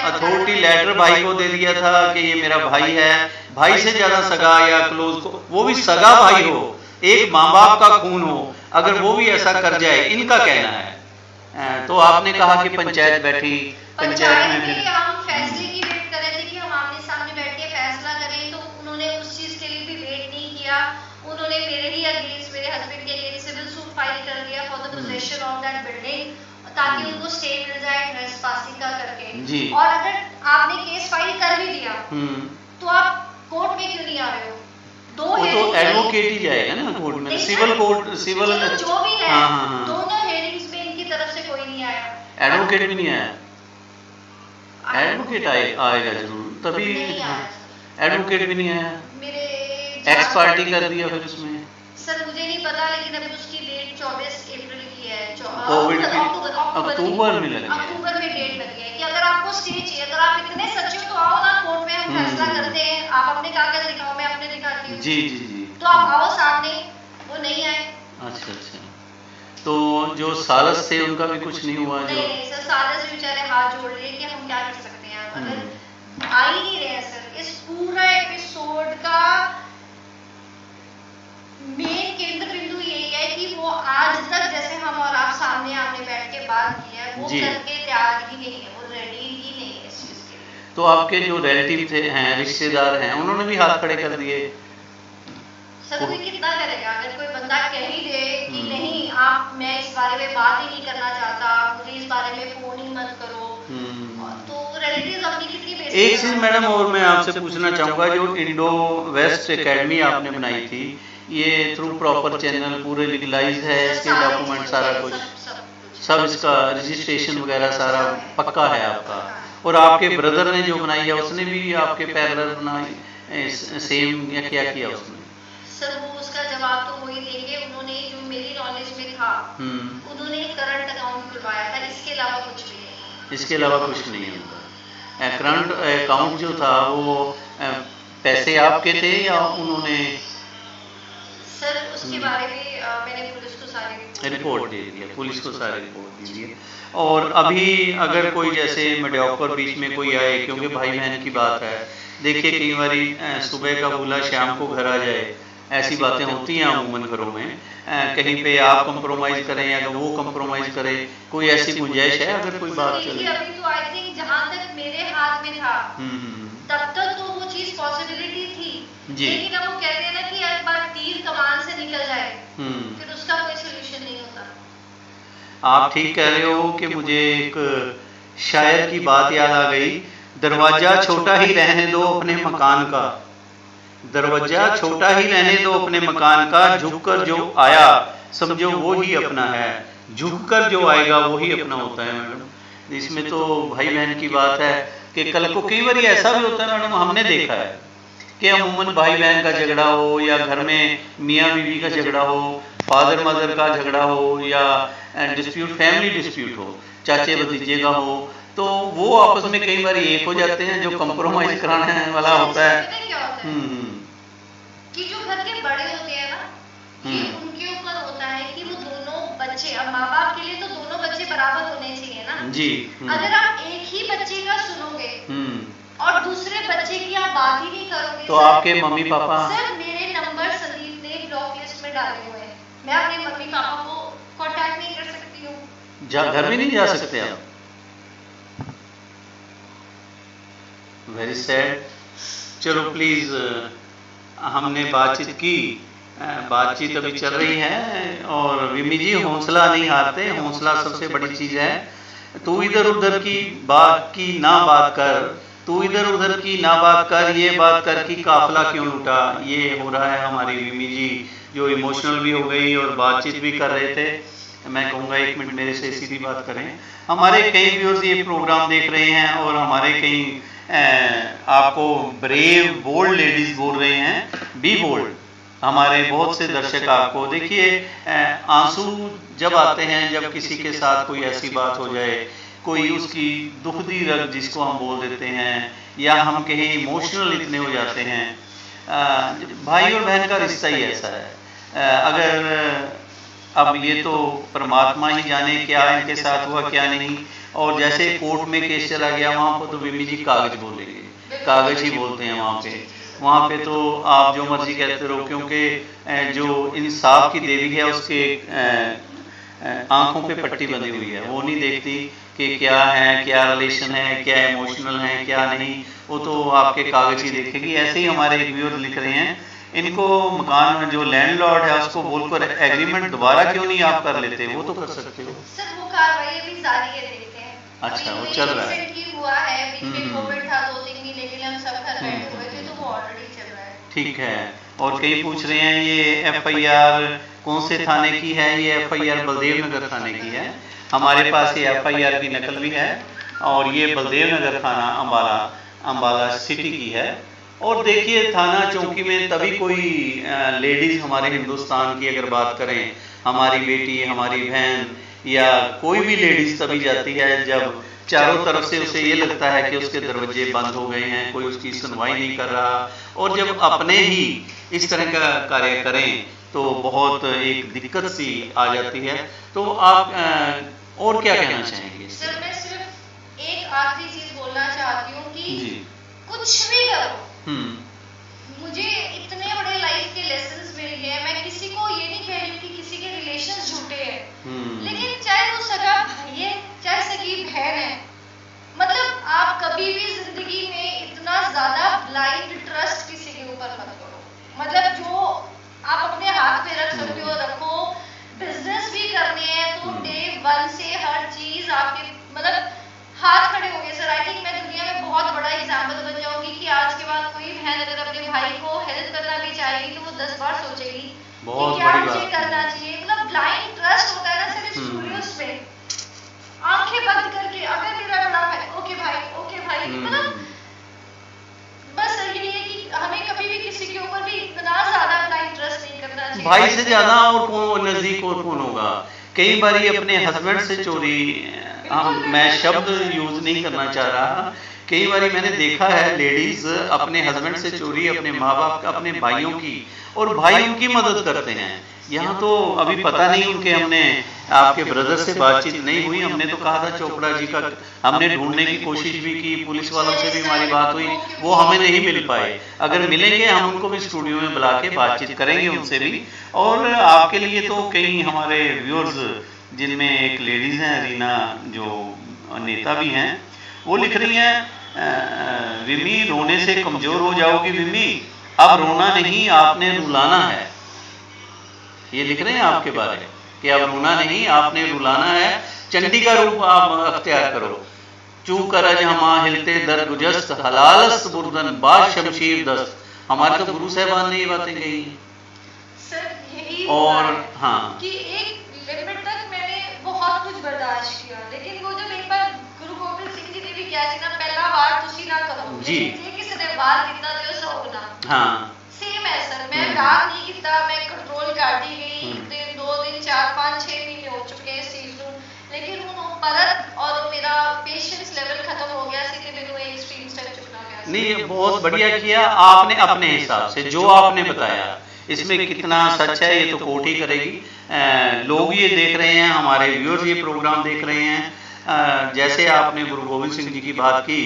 S1: अथॉरिटी लेटर भाई को दे दिया था कि ये मेरा भाई है, भाई से ज्यादा सगा या क्लोज को, वो भी सगा भाई हो, एक माँ बाप का खून हो, अगर वो भी ऐसा कर जाए, इनका कहना है। तो आपने कहा कि पंचायत बैठी, पंचायत में फिर
S2: हम फैसले की वेट कर रहे थे कि हम आमने सामने बैठ के फैसला करें, तो उन्होंने उस चीज के लिए भी वेट नहीं किया। उन्होंने मेरे ही अगेंस्ट, मेरे हस्बैंड के अगेंस्ट सिविल सूट फाइल कर दिया for the possession of that building, ताकि उनको स्टे मिल जाए ट्रेसपासिंग का करके जी। और अगर आपने केस फाइल कर भी दिया तो आप कोर्ट में क्यों नहीं आ रहे हो?
S1: वो तो एडवोकेट ही जाएगा ना कोर्ट में, सिविल कोर्ट, सिविल
S2: जो भी है, दोनों हेयरिंग्स में इनकी तरफ से कोई नहीं आया,
S1: एडवोकेट भी नहीं आया। एडवोकेट आएगा जरूर, तभी एडवोकेट भी नहीं आया,
S2: मेरे
S1: एक्स पार्टी कर दिया फिर उसमें।
S2: सर मुझे नहीं पता, लेकिन अभी उसकी डेट 24 अप्रैल की है,
S1: कोविड अक्टूबर में लगी है,
S2: अक्टूबर में डेट लगी है कि अगर आपको स्टे चाहिए, अगर आप इतने सच्चे हो तो आओ ना कोर्ट में, हम फैसला करते हैं, आप अपने कागज दिखाओ, मैं अपने दिखाती हूँ।
S1: जी जी जी,
S2: तो आप आओ सामने, वो नहीं आए।
S1: अच्छा अच्छा, तो जो सालस थे उनका भी कुछ नहीं हुआ?
S2: नहीं नहीं सर, सालस बेचारे हाथ जोड़ लिए कि हम क्या कर सकते हैं, अगर आ ही नहीं रहे सर। इस पूरा एपिसोड का मेन केंद्र बिंदु यही है कि वो आज तक जैसे हम और आप सामने आमने बैठ के बात की है, वो करके तैयार ही नहीं है, वो रेडी ही नहीं है इस चीज के।
S1: तो आपके जो रिलेटिव थे हैं, रिश्तेदार हैं, उन्होंने भी हाथ खड़े कर दिए?
S2: सर कोई कितना करेगा, अगर कोई बंदा कह ही दे कि नहीं आप, मैं इस बारे में बात ही नहीं करना चाहता, मुझे इस बारे में फोन ही मत करो, तो रिलेटिव्स अपनी कितनी बेइज्जती।
S1: एक चीज मैडम और मैं आपसे पूछना चाहूंगा, जो इंडो वेस्ट एकेडमी आपने बनाई थी, ये थ्रू प्रॉपर चैनल पूरे लीगलाइज है, इसके डॉक्यूमेंट सारा कुछ, सब इसका रजिस्ट्रेशन वगैरह सारा पक्का है आपका? और आपके ब्रदर ने जो बनाई है उसने भी आपके पैरेलल बनाई सेम, या क्या किया उसने?
S2: सर वो उसका जवाब तो वही देंगे, उन्होंने जो मेरी नॉलेज में था उन्होंने करंट अकाउंट खुलवाया था, इसके अलावा कुछ भी नहीं।
S1: इसके अलावा कुछ नहीं होगा। करंट अकाउंट जो था वो पैसे आपके थे या उन्होंने?
S2: सर उसके बारे में मैंने पुलिस को सारी
S1: रिपोर्ट दे दी है, पुलिस को सारी रिपोर्ट दीजिए। और अभी अगर कोई जैसे मेडियोकर बीच में कोई आए, क्योंकि भाई बहन की बात है, देखिए कई बारी सुबह का भूला शाम को घर आ जाए, ऐसी बातें होती हैं अमूमन घरों में। कहीं पे आप कंप्रोमाइज करें या वो कंप्रोमाइज करे, कोई ऐसी गुंजाइश है अगर कोई बात चले?
S2: अभी तो आई थिंक जहाँ तक मेरे हाथ में था तब तक तो वो चीज पॉसिबिलिटी थी जी। लेकिन अब वो कहते हैं ना कि एक बार तीर कमान से निकल जाए फिर उसका कोई सोल्यूशन नहीं होता।
S1: आप ठीक कह रहे हो कि मुझे एक शायर की बात याद आ गई, दरवाजा छोटा ही रहने दो अपने मकान का, दरवाजा छोटा ही रहने दो अपने मकान का, झुककर जो आया समझो वो ही अपना है, झुककर जो आएगा वो ही अपना होता है। मैडम इसमें तो भाई बहन की बात है कि कल को कई बार ऐसा भी होता है मैडम, हमने देखा है कि अमूमन भाई बहन का झगड़ा हो या घर में मियाँ बीवी का झगड़ा हो, फादर मदर का झगड़ा हो या डिस्प्यूट, फैमिली डिस्प्यूट हो, चाचे भतीजे का हो, तो वो आपस में कई बार एक हो जाते हैं। जो कंप्रोमाइज कराने वाला होता है
S2: कि जो घर के बड़े होते हैं ना, कि उनके ऊपर होता है कि वो दोनों बच्चे, अब माँ बाप के लिए तो दोनों बच्चे बराबर होने चाहिए ना
S1: जी।
S2: अगर आप एक ही बच्चे का सुनोगे और दूसरे बच्चे की आप बात ही नहीं करोगे
S1: तो आपके मम्मी पापा,
S2: सर मेरे नंबर संदीप ने ब्लॉक लिस्ट में डाले हुए हैं, मैं अपने मम्मी पापा को कांटेक्ट नहीं कर सकती हूँ,
S1: घर में नहीं जा सकते आप। Very sad. चलो प्लीज, हमने बातचीत की, बातचीत अभी चल रही है और विमी जी हौसला नहीं हारते, हौसला सबसे बड़ी चीज है। तू इधर उधर की बात की ना बात कर, तू इधर उधर की ना बात कर, ये बात कर कि काफिला क्यों लूटा, ये हो रहा है। हमारी विमी जी जो इमोशनल भी हो गई और बातचीत भी कर रहे थे। मैं कहूँगा एक मिनट मेरे से सीधी बात करें। हमारे कई व्यूअर्स ये प्रोग्राम देख रहे हैं और हमारे कई आपको ब्रेव बोल्ड लेडीज बोल रहे हैं, बी बोल्ड। हमारे बहुत से दर्शक आपको, देखिए आंसू जब आते हैं, जब किसी के साथ कोई ऐसी बात हो जाए, कोई उसकी दुखदी रग जिसको हम बोल देते हैं, या हम कहीं इमोशनल इतने हो जाते हैं। भाई और बहन का रिश्ता ही ऐसा है। अगर अब ये तो परमात्मा ही जाने क्या इनके साथ हुआ क्या नहीं, और जैसे कोर्ट में केस चला गया वहाँ पर तो विमी जी कागज बोलेंगे, कागज ही बोलते हैं वहाँ पे तो आप जो मर्जी कहते रहो, क्योंकि जो इंसाफ की देवी है उसके आंखों पे पट्टी बंधी हुई है, वो नहीं देखती कि क्या है, क्या रिलेशन है, क्या इमोशनल है, क्या नहीं, वो तो आपके कागज ही देखेगी। ऐसे ही हमारे एक व्यूअर लिख रहे हैं, इनको मकान में जो लैंडलॉर्ड है उसको बोलकर एग्रीमेंट दोबारा क्यों नहीं आप कर लेते, वो तो कर सकते हो।
S2: सर वो कार्रवाई अभी जारी है, देखते हैं।
S1: अच्छा वो चल रहा है,
S2: हुआ है, बीच में कोविड था 2-3 महीने के लिए हम सब घर बैठे हुए थे, तो वो ऑलरेडी चल रहा है।
S1: ठीक है। और कई पूछ रहे हैं ये FIR कौन से थाने की है? ये FIR बलदेव नगर थाने की है। हमारे पास ये FIR की नकल भी है और ये बलदेव नगर थाना अम्बाला सिटी की है। और देखिए थाना चौकी में तभी कोई लेडीज हमारे हिंदुस्तान की अगर बात करें, हमारी बेटी, हमारी बहन या कोई भी लेडीज तभी जाती है जब चारों तरफ से उसे ये लगता है कि उसके दरवाजे बंद हो गए हैं, कोई उसकी सुनवाई नहीं कर रहा, और जब अपने ही इस तरह का कार्य करें तो बहुत एक दिक्कत सी आ जाती है। तो आप और क्या कहना चाहेंगे?
S2: सर मैं सिर्फ एक आखिरी चीज बोलना चाहती हूँ कि कुछ भी करो, मुझे इतने बड़े लाइफ के लेसन्स मिल गए। मैं किसी को ये नहीं कह रही हूँ कि किसी के रिलेशंस झूठे हैं, लेकिन चाहे वो सगा भाई है, चाहे सगी बहन है, मतलब आप कभी भी जिंदगी में इतना ज्यादा ब्लाइंड ट्रस्ट किसी के ऊपर मत करो। मतलब जो आप अपने हाथ में रख सकते हो रखो। बिजनेस भी करने हैं तो डे 1 से हर चीज आपके मतलब हाथ खड़े हो गए। सर आई थिंक मैं दुनिया में बहुत बड़ा एग्जाम्पल बन जाऊंगी कि आज के बाद कोई बहन अगर अपने भाई को हेल्प करना भी चाहेगी तो वो 10 बार सोचेगी कि क्या मुझे करना चाहिए। मतलब ब्लाइंड ट्रस्ट होता है ना सर इस स्टूडियोज में, आंखें बंद करके अगर मेरा बड़ा भाई ओके भाई मतलब बस यही है कि हमें कभी भी किसी के ऊपर भी इतना ज्यादा ब्लाइंड ट्रस्ट नहीं करना चाहिए।
S1: भाई से ज्यादा और कौन नजदीक और कौन होगा। कई बार अपने हस्बैंड से चोरी मैं शब्द यूज नहीं करना चाह रहा। कई बार मैंने देखा है लेडीज अपने हस्बैंड से चोरी अपने माँ बाप अपने भाइयों की, और भाई उनकी मदद करते हैं। यहाँ तो अभी पता नहीं उनके, हमने आपके ब्रदर से बातचीत नहीं हुई, हमने तो कहा था चोपड़ा जी का, हमने ढूंढने की कोशिश भी की, पुलिस वालों से भी हमारी बात हुई, वो हमें नहीं मिल पाए। अगर मिलेंगे हम उनको भी स्टूडियो में बुला के बातचीत करेंगे उनसे भी। और आपके लिए तो कई हमारे व्यूअर्स, जिनमें एक लेडीज हैं रीना जो नेता भी हैं, वो लिख रही हैं विमी रोने से कमजोर हो जाओगी विमी, अब रोना नहीं आपने रुलाना है। ये लिख रहे हैं आपके बारे में कि अब रोना नहीं आपने रुलाना है, चंडी का रूप आप अख्तियार करो। चू करज हमा हिलते दर गुजस्त हलालस बुर्दन बाद शमशीर दस्त। हमारे तो गुरु साहबान ने ये बातें कही
S2: सर, यही
S1: और हाँ
S2: कि एक लिमिट तक मैंने बहुत कुछ बर्दाश्त किया, लेकिन वो जब एक बार गुरु गोबिंद सिंह जी ने भी किया ना, पहला वार तुसी ना करो
S1: जी,
S2: किसी ने वार कितना दियो सौगना।
S1: हाँ
S2: सेम है सर, मैं रात नहीं किता, मैं कंट्रोल कर दी गई। 2 दिन 4 5 6 महीने हो चुके हैं इस चीज को, लेकिन वो परत और मेरा पेशेंस लेवल खत्म हो गया सी कि मैंने एक एक्सट्रीम स्टेप चुकना गया।
S1: नहीं, बहुत बढ़िया किया आपने अपने हिसाब से जो आपने बताया। इसमें कितना सच है ये तो कोर्ट ही करेगी। लोग ये देख रहे हैं, हमारे व्यूअर्स ये प्रोग्राम देख रहे हैं। जैसे आपने गुरु गोविंद सिंह जी की बात की,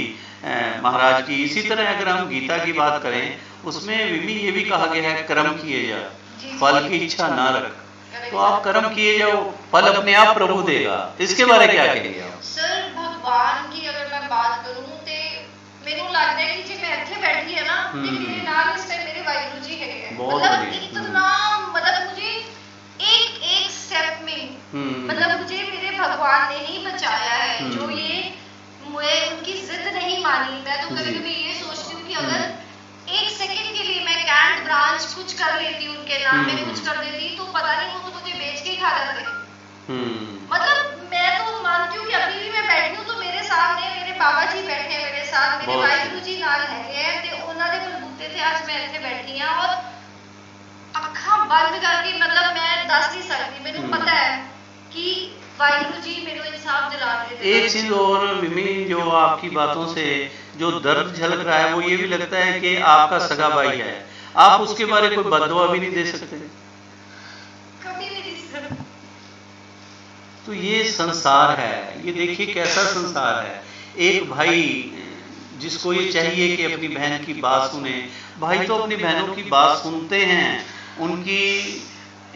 S1: महाराज की, इसी तरह अगर हम गीता की बात करें, उसमें विमी ये भी कहा गया है कर्म किए जा, फल की इच्छा ना रख। तो आप कर्म किए जाओ, फल अपने आप प्रभु देगा। इसके बारे क्या कहेंगे आप?
S2: सर, भगवान की अगर मैं बात करूं तो मेनू लगता है कि जे मैं इत्थे बैठी है ना, ते मेरे नाल इस टाइम मेरे वाहिगुरु जी है। मतलब इतना, मतलब मुझे एक स्टेप में मतलब मुझे मेरे भगवान ने ही बचाया है। जो ये मैं उनकी जिद नहीं मानी। मैं तो कभी कभी ये सोचती हूँ कि अगर 1 सेकंड के लिए मैं कैंट ब्रांच कुछ कर लेती उनके नाम में कुछ कर देती, तो पता नहीं वो तो मुझे बेच के ही खा जाते। मतलब मैं तो मानती हूँ कि अभी भी मैं बैठी हूँ तो मेरे सामने मेरे बाबा जी बैठे हैं, मेरे साथ मेरे वाहिगुरु जी नाल हैगे हैं ते उन्हां दे बलबूते ते आज मैं इत्थे बैठी हां। और अखां बंद करके मतलब मैं दस नहीं सकती, मैंने पता है कि वाहिगुरु जी मेरे इंसाफ दिला देते।
S1: एक चीज और मिमी, जो आपकी बातों से जो दर्द झलक रहा है वो ये भी लगता है कि आपका सगा भाई है, आप उसके बारे कोई बददुआ भी नहीं दे सकते।
S2: कभी भी नहीं सर।
S1: तो ये संसार है, ये देखिए कैसा संसार है। एक भाई जिसको ये चाहिए कि अपनी बहन की बात सुने, भाई तो अपनी बहनों की बात सुनते हैं, उनकी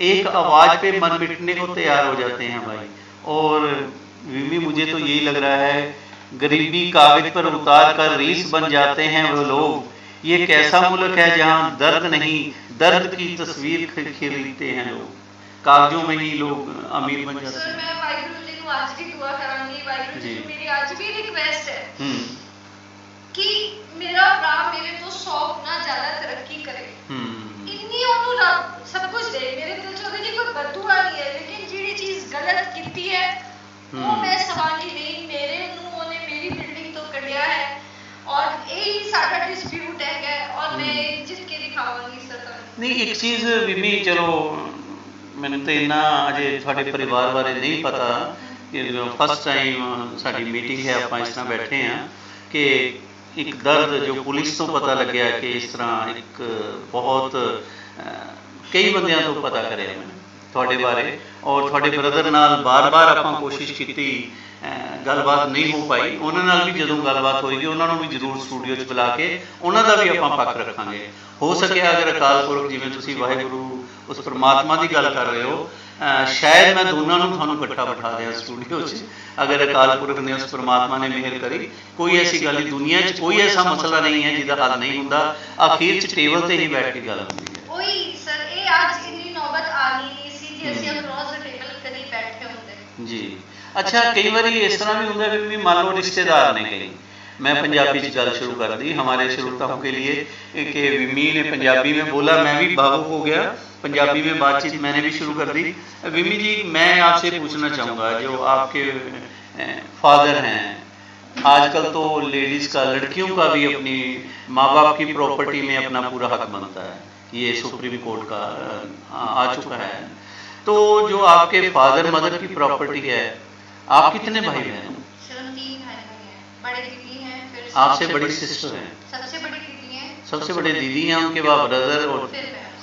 S1: एक आवाज पे मन मिटने को तैयार हो जाते हैं भाई। और विमी, मुझे तो यही लग रहा है, गरीबी कागज पर उतार कर रीस बन जाते हैं वो लोग। ये कैसा मुल्क है जहाँ दर्द नहीं, दर्द की तस्वीर खरीदते हैं लोग, कागजों में ही लोग अमीर बन जाते हैं।
S2: सर, मैं वाहिगुरु जी को आज भी दुआ करांगी। वाहिगुरु जी को मेरी आज भी रिक्वेस्ट है कि मेरा भरा मेरे तो 100 गुना ज्यादा तरक्की करे। इतनी ओनू रब सब कुछ दे, मेरे दिल च ओदी कोई बददुआ नहीं है, लेकिन ਜਿਹੜੀ चीज गलत कीती है वो मैं सवाली नहीं। मेरे ਨੂੰ ਉਹਨੇ ਮੇਰੀ ਬਿਲਡਿੰਗ ਤੋਂ ਕੱਢਿਆ ਹੈ और यही साਡਾ डिस्प्यूट है और मैं जित के दिखावांगी सर।
S1: नहीं, एक चीज विमी, चलो मैंने तो इन्ना अजे ਤੁਹਾਡੇ परिवार बारे नहीं पता कि फर्स्ट टाइम साडी मीटिंग है, ਆਪਾਂ इस तरह बैठे हैं कि एक दर्द जो पुलिस तो पता लग गया कि इस तरह एक बहुत कई बंदियां तो पता करे मैंने ਤੁਹਾਡੇ बारे, और ਤੁਹਾਡੇ ब्रदर नाल बार-बार ਆਪਾਂ कोशिश की, गलबात नहीं हो पाई। ਉਹਨਾਂ ਨਾਲ ਵੀ ਜਦੋਂ ਗੱਲਬਾਤ ਹੋਏਗੀ ਉਹਨਾਂ ਨੂੰ ਵੀ ਜ਼ਰੂਰ ਸਟੂਡੀਓ 'ਚ ਬੁਲਾ ਕੇ ਉਹਨਾਂ ਦਾ ਵੀ ਆਪਾਂ ਪੱਖ ਰੱਖਾਂਗੇ। ਹੋ ਸਕਿਆ ਅਗਰ ਅਕਾਲ ਪੁਰਖ, ਜਿਵੇਂ ਤੁਸੀਂ ਵਾਹਿਗੁਰੂ ਉਸ ਪਰਮਾਤਮਾ ਦੀ ਗੱਲ ਕਰ ਰਹੇ ਹੋ, शायद मैं दोनों ਨੂੰ ਤੁਹਾਨੂੰ ਇਕੱਠਾ ਬਿਠਾ ਦਿਆਂ ਸਟੂਡੀਓ 'ਚ, अगर अकाल पुरख ने उस परमात्मा ने मेहर करी। कोई ऐसी गल दुनिया 'ਚ कोई ऐसा मसला नहीं है जिसका हल नहीं होंदा, आखिर 'ਚ टेबल ते ही बैठ के गल होंदी है।
S2: ओही सर, ये आज इतनी नौबत आ गई सी जे ਅਸੀਂ ਅਕ੍ਰੋਸ ਦ ਟੇਬਲ ਕਦੀ ਬੈਠੇ ਹੁੰਦੇ जी। अच्छा, कई बार इस तरह भी होंगे भी मान लो रिश्तेदार ने कही, मैं पंजाबी च गल शुरू कर दी हमारे श्रोताओं के लिए कि विमी ने पंजाबी में बोला, मैं भी भावुक हो गया, पंजाबी में बातचीत मैंने भी शुरू कर दी। विमी जी, मैं आपसे पूछना चाहूँगा, जो आपके फादर हैं, आजकल तो लेडीज़ का, लड़कियों का भी अपनी माँ बाप की प्रॉपर्टी में अपना पूरा हक बनता है, ये सुप्रीम कोर्ट का आ चुका है। तो जो आपके फादर मदर की प्रॉपर्टी है
S1: आप कितने भाई बहन हो?
S2: सर हम 3 भाई बहन हैं, बड़े दीदी हैं, फिर
S1: आपसे बड़ी सिस्टर हैं?
S2: सबसे बड़ी दीदी हैं,
S1: सबसे बड़े दीदी हैं, उनके बाद ब्रदर,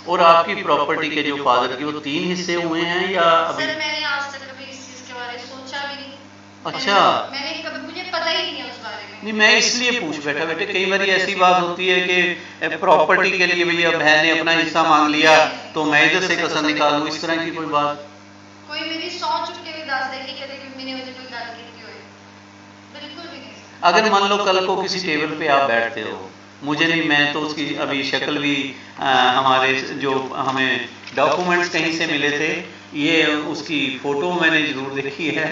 S1: और आपकी प्रॉपर्टी के जो फादर की वो 3 हिस्से हुए हैं या अभी?
S2: सर मैंने आज तक कभी इस चीज के बारे में सोचा भी नहीं।
S1: अच्छा,
S2: मैंने कभी, मुझे पता ही नहीं है उस बारे में।
S1: नहीं, मैं इसलिए पूछ बैठा बेटे, कई बार ऐसी बात होती है कि प्रॉपर्टी के लिए भैया बहन ने अपना हिस्सा मांग लिया तो मैं इधर से कसर निकाल लूं, इस तरह की कोई बात?
S2: कोई मेरी 100 चुटके भी दस दे कि कभी भी मैंने मुझे कोई गल की होए, बिल्कुल भी नहीं।
S1: अगर मान लो कल को किसी टेबल पे आप बैठते हो, मुझे नहीं, मैं तो उसकी अभी शक्ल भी हमारे जो हमें डॉक्यूमेंट्स कहीं से मिले थे, ये उसकी फोटो मैंने जरूर देखी है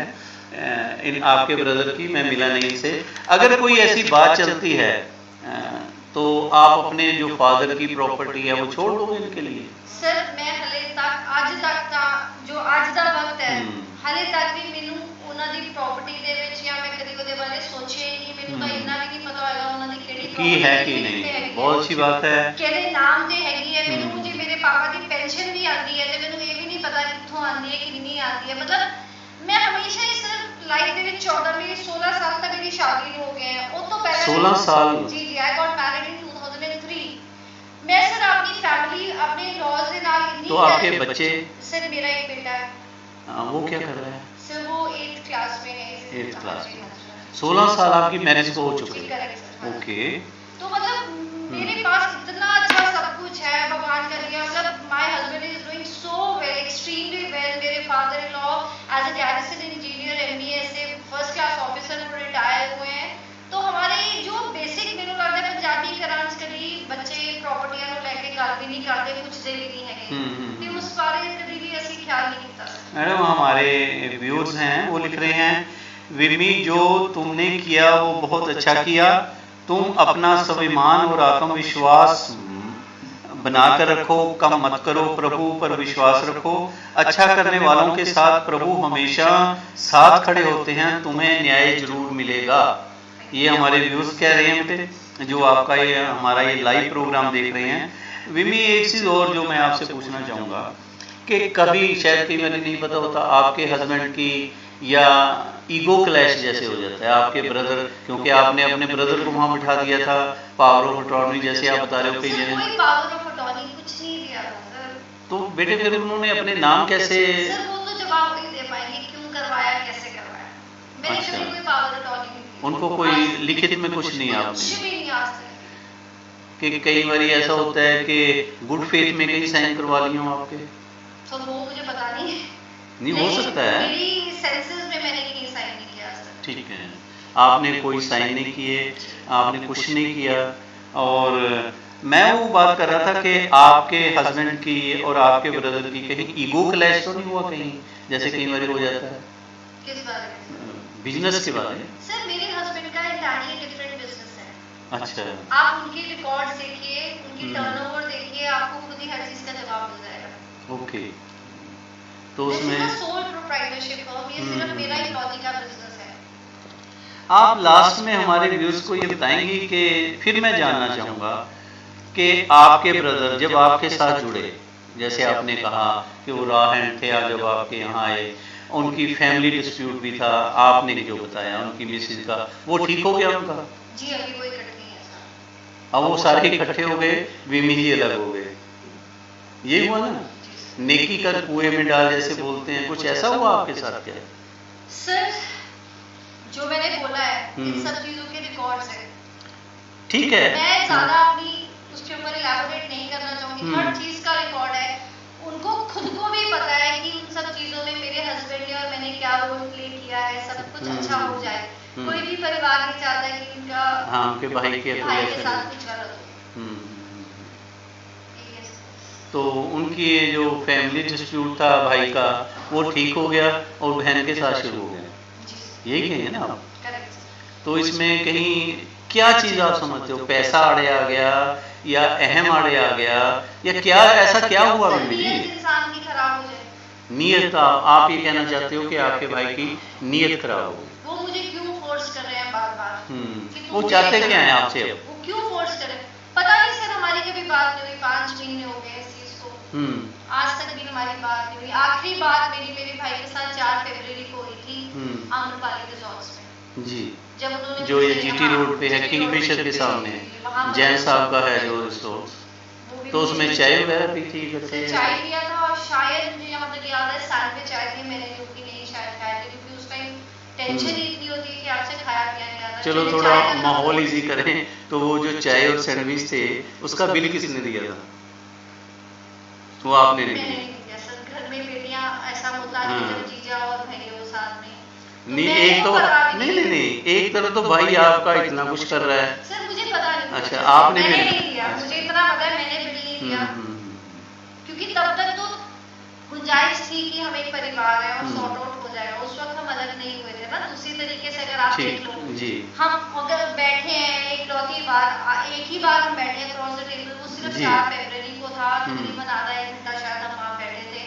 S1: इन आपके ब्रदर की, मैं मिला नहीं इनसे। अगर कोई ऐसी बात चलती है तो आप अपने जो फादर की प्रॉपर्टी है वो छोड़ दोगे इनके लिए?
S2: सर मैं हले तक आज तक का जो आज दा वक्त है, हले तक भी मैनू ਉਹਨਾਂ ਦੀ प्रॉपर्टी ਦੇ ਵਿੱਚ ਜਾਂ मैं कभी ਉਹਦੇ ਬਾਰੇ ਸੋਚਿਆ ਹੀ ਨਹੀਂ। ਮੈਨੂੰ ਤਾਂ ਇੰਨਾ ਵੀ ਨਹੀਂ ਪਤਾ ਹੋਏਗਾ ਉਹਨਾਂ ਦੀ ਕਿਹੜੀ
S1: की है कि नहीं। बहुत अच्छी बात है।
S2: ਕਿਹੜੇ ਨਾਮ ਤੇ ਹੈਗੀ ਹੈ। ਮੈਨੂੰ मुझे मेरे पापा की पेंशन भी आती है ਤੇ ਮੈਨੂੰ ਇਹ ਵੀ ਨਹੀਂ ਪਤਾ ਕਿੱਥੋਂ ਆਉਂਦੀ ਹੈ ਕਿੰਨੀ ਆਉਂਦੀ ਹੈ। मतलब मैं हमेशा ही सिर्फ लाइफ ਦੇ ਵਿੱਚ 14 मेरी 16 साल तक मेरी शादी हो गए हैं। उस तो पहले
S1: 16 साल?
S2: जी जी, आई गॉट मैरिड इन 2003। मैं सर अपनी फैमिली अपने लॉज के नाल इतनी।
S1: तो आपके बच्चे?
S2: सर मेरा एक बेटा है।
S1: वो क्या कर रहा है?
S2: सर वो 8th क्लास में है।
S1: 8th क्लास में। 16 साल आपकी मैरिज को हो चुके हैं? ओके।
S2: तो मतलब मेरे पास इतना अच्छा सब कुछ है, भगवान का दिया। मतलब my husband is doing so well, extremely well. मेरे father in law as a garrison engineer MBA से फर्स्ट क्लास ऑफिसर वो रिटायर हुए हैं। तो हमारे जो बेसिक मेनू लगता है पंजाबी घरां च कभी बच्चे प्रॉपर्टियां ਨੂੰ ਲੈ ਕੇ ਗੱਲ भी नहीं करते, पुछदे भी नहीं है कि उस बारे कभी भी ਅਸੀਂ ख्याल नहीं किया।
S1: मैडम हमारे व्यूअर्स हैं वो लिख रहे हैं, विमी जो तुमने किया वो बहुत अच्छा किया, तुम अपना स्वाभिमान और आत्मविश्वास बनाकर रखो, कम मत करो, प्रभु पर विश्वास रखो, अच्छा करने वालों के साथ प्रभु हमेशा साथ खड़े होते हैं, तुम्हें न्याय जरूर मिलेगा। ये हमारे व्यूअर्स कह रहे हैं बेटे जो आपका ये हमारा ये लाइव प्रोग्राम देख रहे हैं। विमी एक चीज़ और जो मैं आपसे पूछना चाहूँगा कि कभी शायद कई बार नहीं पता होता आपके हस्बैंड की या ईगो क्लैश जैसे हो जाता है आपके ब्रदर, क्योंकि आपने अपने ब्रदर को वहाँ बिठा दिया था, पावर ऑफ अटॉर्नी जैसे आप बता रहे हो कई जगह।
S2: कोई पावर ऑफ अटॉर्नी कुछ नहीं दिया था सर।
S1: तो बेटे फिर उन्होंने अपने नाम कैसे?
S2: सर वो तो जवाब नहीं दे पाएंगे क्यों करवाया कैसे करवाया। मैंने कभी कोई पावर अटॉर्नी नहीं दी।
S1: उनको कोई लिखित में कुछ नहीं आपने?
S2: कुछ भी नहीं आज तक।
S1: कि कई बार ऐसा होता है कि गुड फेथ में कहीं साइन करवा लिए हो आपके?
S2: तो वो मुझे पता नहीं है।
S1: नहीं हो सकता है।
S2: मेरी सेंसेस में मैंने कहीं साइन नहीं किया सर।
S1: ठीक है, आपने कोई साइन नहीं किए, आपने कुछ नहीं किया। और मैं वो बात कर रहा था कि आपके हस्बैंड की और आपके ब्रदर की कहीं ईगो क्लैश तो नहीं हुआ कहीं, जैसे कई बार हो जाता है?
S2: किस बारे में?
S1: बिजनेस के बारे में।
S2: सर मेरे हस्बैंड का इंटायरली डिफरेंट बिजनेस है।
S1: अच्छा।
S2: आप उनके रिकॉर्ड्स देखिए, उनकी टर्नओवर देखिए, आपको खुद ही हर चीज का जवाब मिल जाएगा।
S1: ओके। तो उसमें
S2: सोल प्रोप्राइटरशिप फर्म, ये सिर्फ मेरा इकलौती का बिजनेस है।
S1: आप लास्ट में हमारे व्यूअर्स को ये बताएंगी कि फिर मैं जानना चाहूँगा कि आपके ब्रदर जब आपके साथ जुड़े, जैसे आपने कहा कि वो रॉ हैंड थे, आप जब आपके यहाँ आए, उनकी फैमिली डिस्प्यूट भी था, आपने जो बताया उनकी मिसेज का, वो ठीक हो गया उनका?
S2: जी अभी वो इकट्ठे नहीं है सर।
S1: अब वो सारे इकट्ठे हो गए, विमी जी अलग हो गए, ये हुआ ना? नेकी कर कुएं में डाल जैसे बोलते हैं, कुछ ऐसा हुआ आपके साथ क्या?
S2: सर जो मैंने बोला है इन सब चीजों के रिकॉर्ड्स हैं।
S1: ठीक है,
S2: मैं ज्यादा अपनी उसके ऊपर इलैबोरेट नहीं करना चाहूंगी। हर चीज का रिकॉर्ड है, उनको खुद को भी पता है कि उन सब चीजों में मेरे हस्बैंड ने और मैंने क्या रोल प्ले किया है, सब कुछ अच्छा हो जाए। कोई भी परिवार नहीं चाहता कि उनका
S1: उनके भाई के
S2: साथ कुछ गलत हो।
S1: तो उनकी ये जो फैमिली डिस्प्यूट था भाई का, वो ठीक हो गया और बहन के साथ शुरू हो गया, यही कहेंगे ना आप? तो इसमें कहीं क्या चीज़ आप समझते हो, पैसा आड़े आ गया या अहम आड़े आ गया या क्या, ऐसा क्या हुआ?
S2: इंसान की खराब हो जाए
S1: नीयत। आप ये कहना चाहते हो कि आपके भाई की नीयत खराब हो?
S2: वो मुझे क्यों फोर्स कर रहे हैं बार बार?
S1: वो चाहते क्या है आपसे? अब
S2: वो क्यों फोर्स करे पता नहीं सर। हमारी कभी बात नहीं हुई, 5 महीने हो गए इस चीज को, आज तक भी हमारी बात नहीं हुई। आखिरी बात मेरी मेरे भाई के साथ 4 फरवरी को हुई थी। आम्रपाली रिजॉर्ट्स में
S1: जी,
S2: जब उन्होंने
S1: जो ये
S2: मुझसे-
S1: जीटी
S2: हाँ,
S1: रोड पे है,
S2: GT
S1: किंगफिशर
S2: रोड
S1: के
S2: पे
S1: सामने
S2: वहाँ पर
S1: जैन साहब का है
S2: वो
S1: जो रिसोर्ट,
S2: भी
S1: तो उसमें
S2: मुझे-
S1: चाय वगैरह पी थी
S2: सर,
S1: करके?
S2: चाय पिया था और शायद मुझे यहाँ तक याद है सैंडविच आए थे, मैंने जो कि नहीं शायद खाए थे क्योंकि उस टाइम टेंशन ही इतनी होती है कि आपसे खाया पिया नहीं जाता।
S1: चलो
S2: मैंने
S1: थोड़ा
S2: चाय का नाम
S1: माहौल
S2: लिया।
S1: इजी करें, तो वो जो चाय और सैंडविच थे उसका बिल किसने दिया था? वो आपने नहीं
S2: मैंने
S1: दिया?
S2: नहीं दिया सर, घर में बेटियां ऐसा होता है
S1: हाँ।
S2: जब जीजा और भाई हो साथ में
S1: नहीं,
S2: मैंने
S1: एक तो
S2: परवाह भी
S1: नहीं नहीं नहीं, एक तरफ तो भाई आपका इतना कुछ कर रहा है।
S2: सर मुझे पता नहीं।
S1: अच्छा, आपने
S2: मैंने
S1: बिल-
S2: नहीं दिया,
S1: अच्छा।
S2: मुझे इतना पता है मैंने बिल नहीं दिया
S1: हम्म।
S2: क्योंकि तब तक तो गुंजाइश थी कि हम एक परिवार है और
S1: हम्म।
S2: सॉर्ट आउट हो जाएगा। उस वक्त हम अलग नहीं हुए थे ना। दूसरी तरीके से अगर आप
S1: ठीक,
S2: देख लो
S1: जी
S2: हम अगर बैठे हैं एक ही बार हम बैठे हैं क्रॉस द टेबल, वो सिर्फ
S1: जी।
S2: 4 फरवरी को था, तकरीबन आधा एक घंटा शायद हम वहाँ बैठे थे,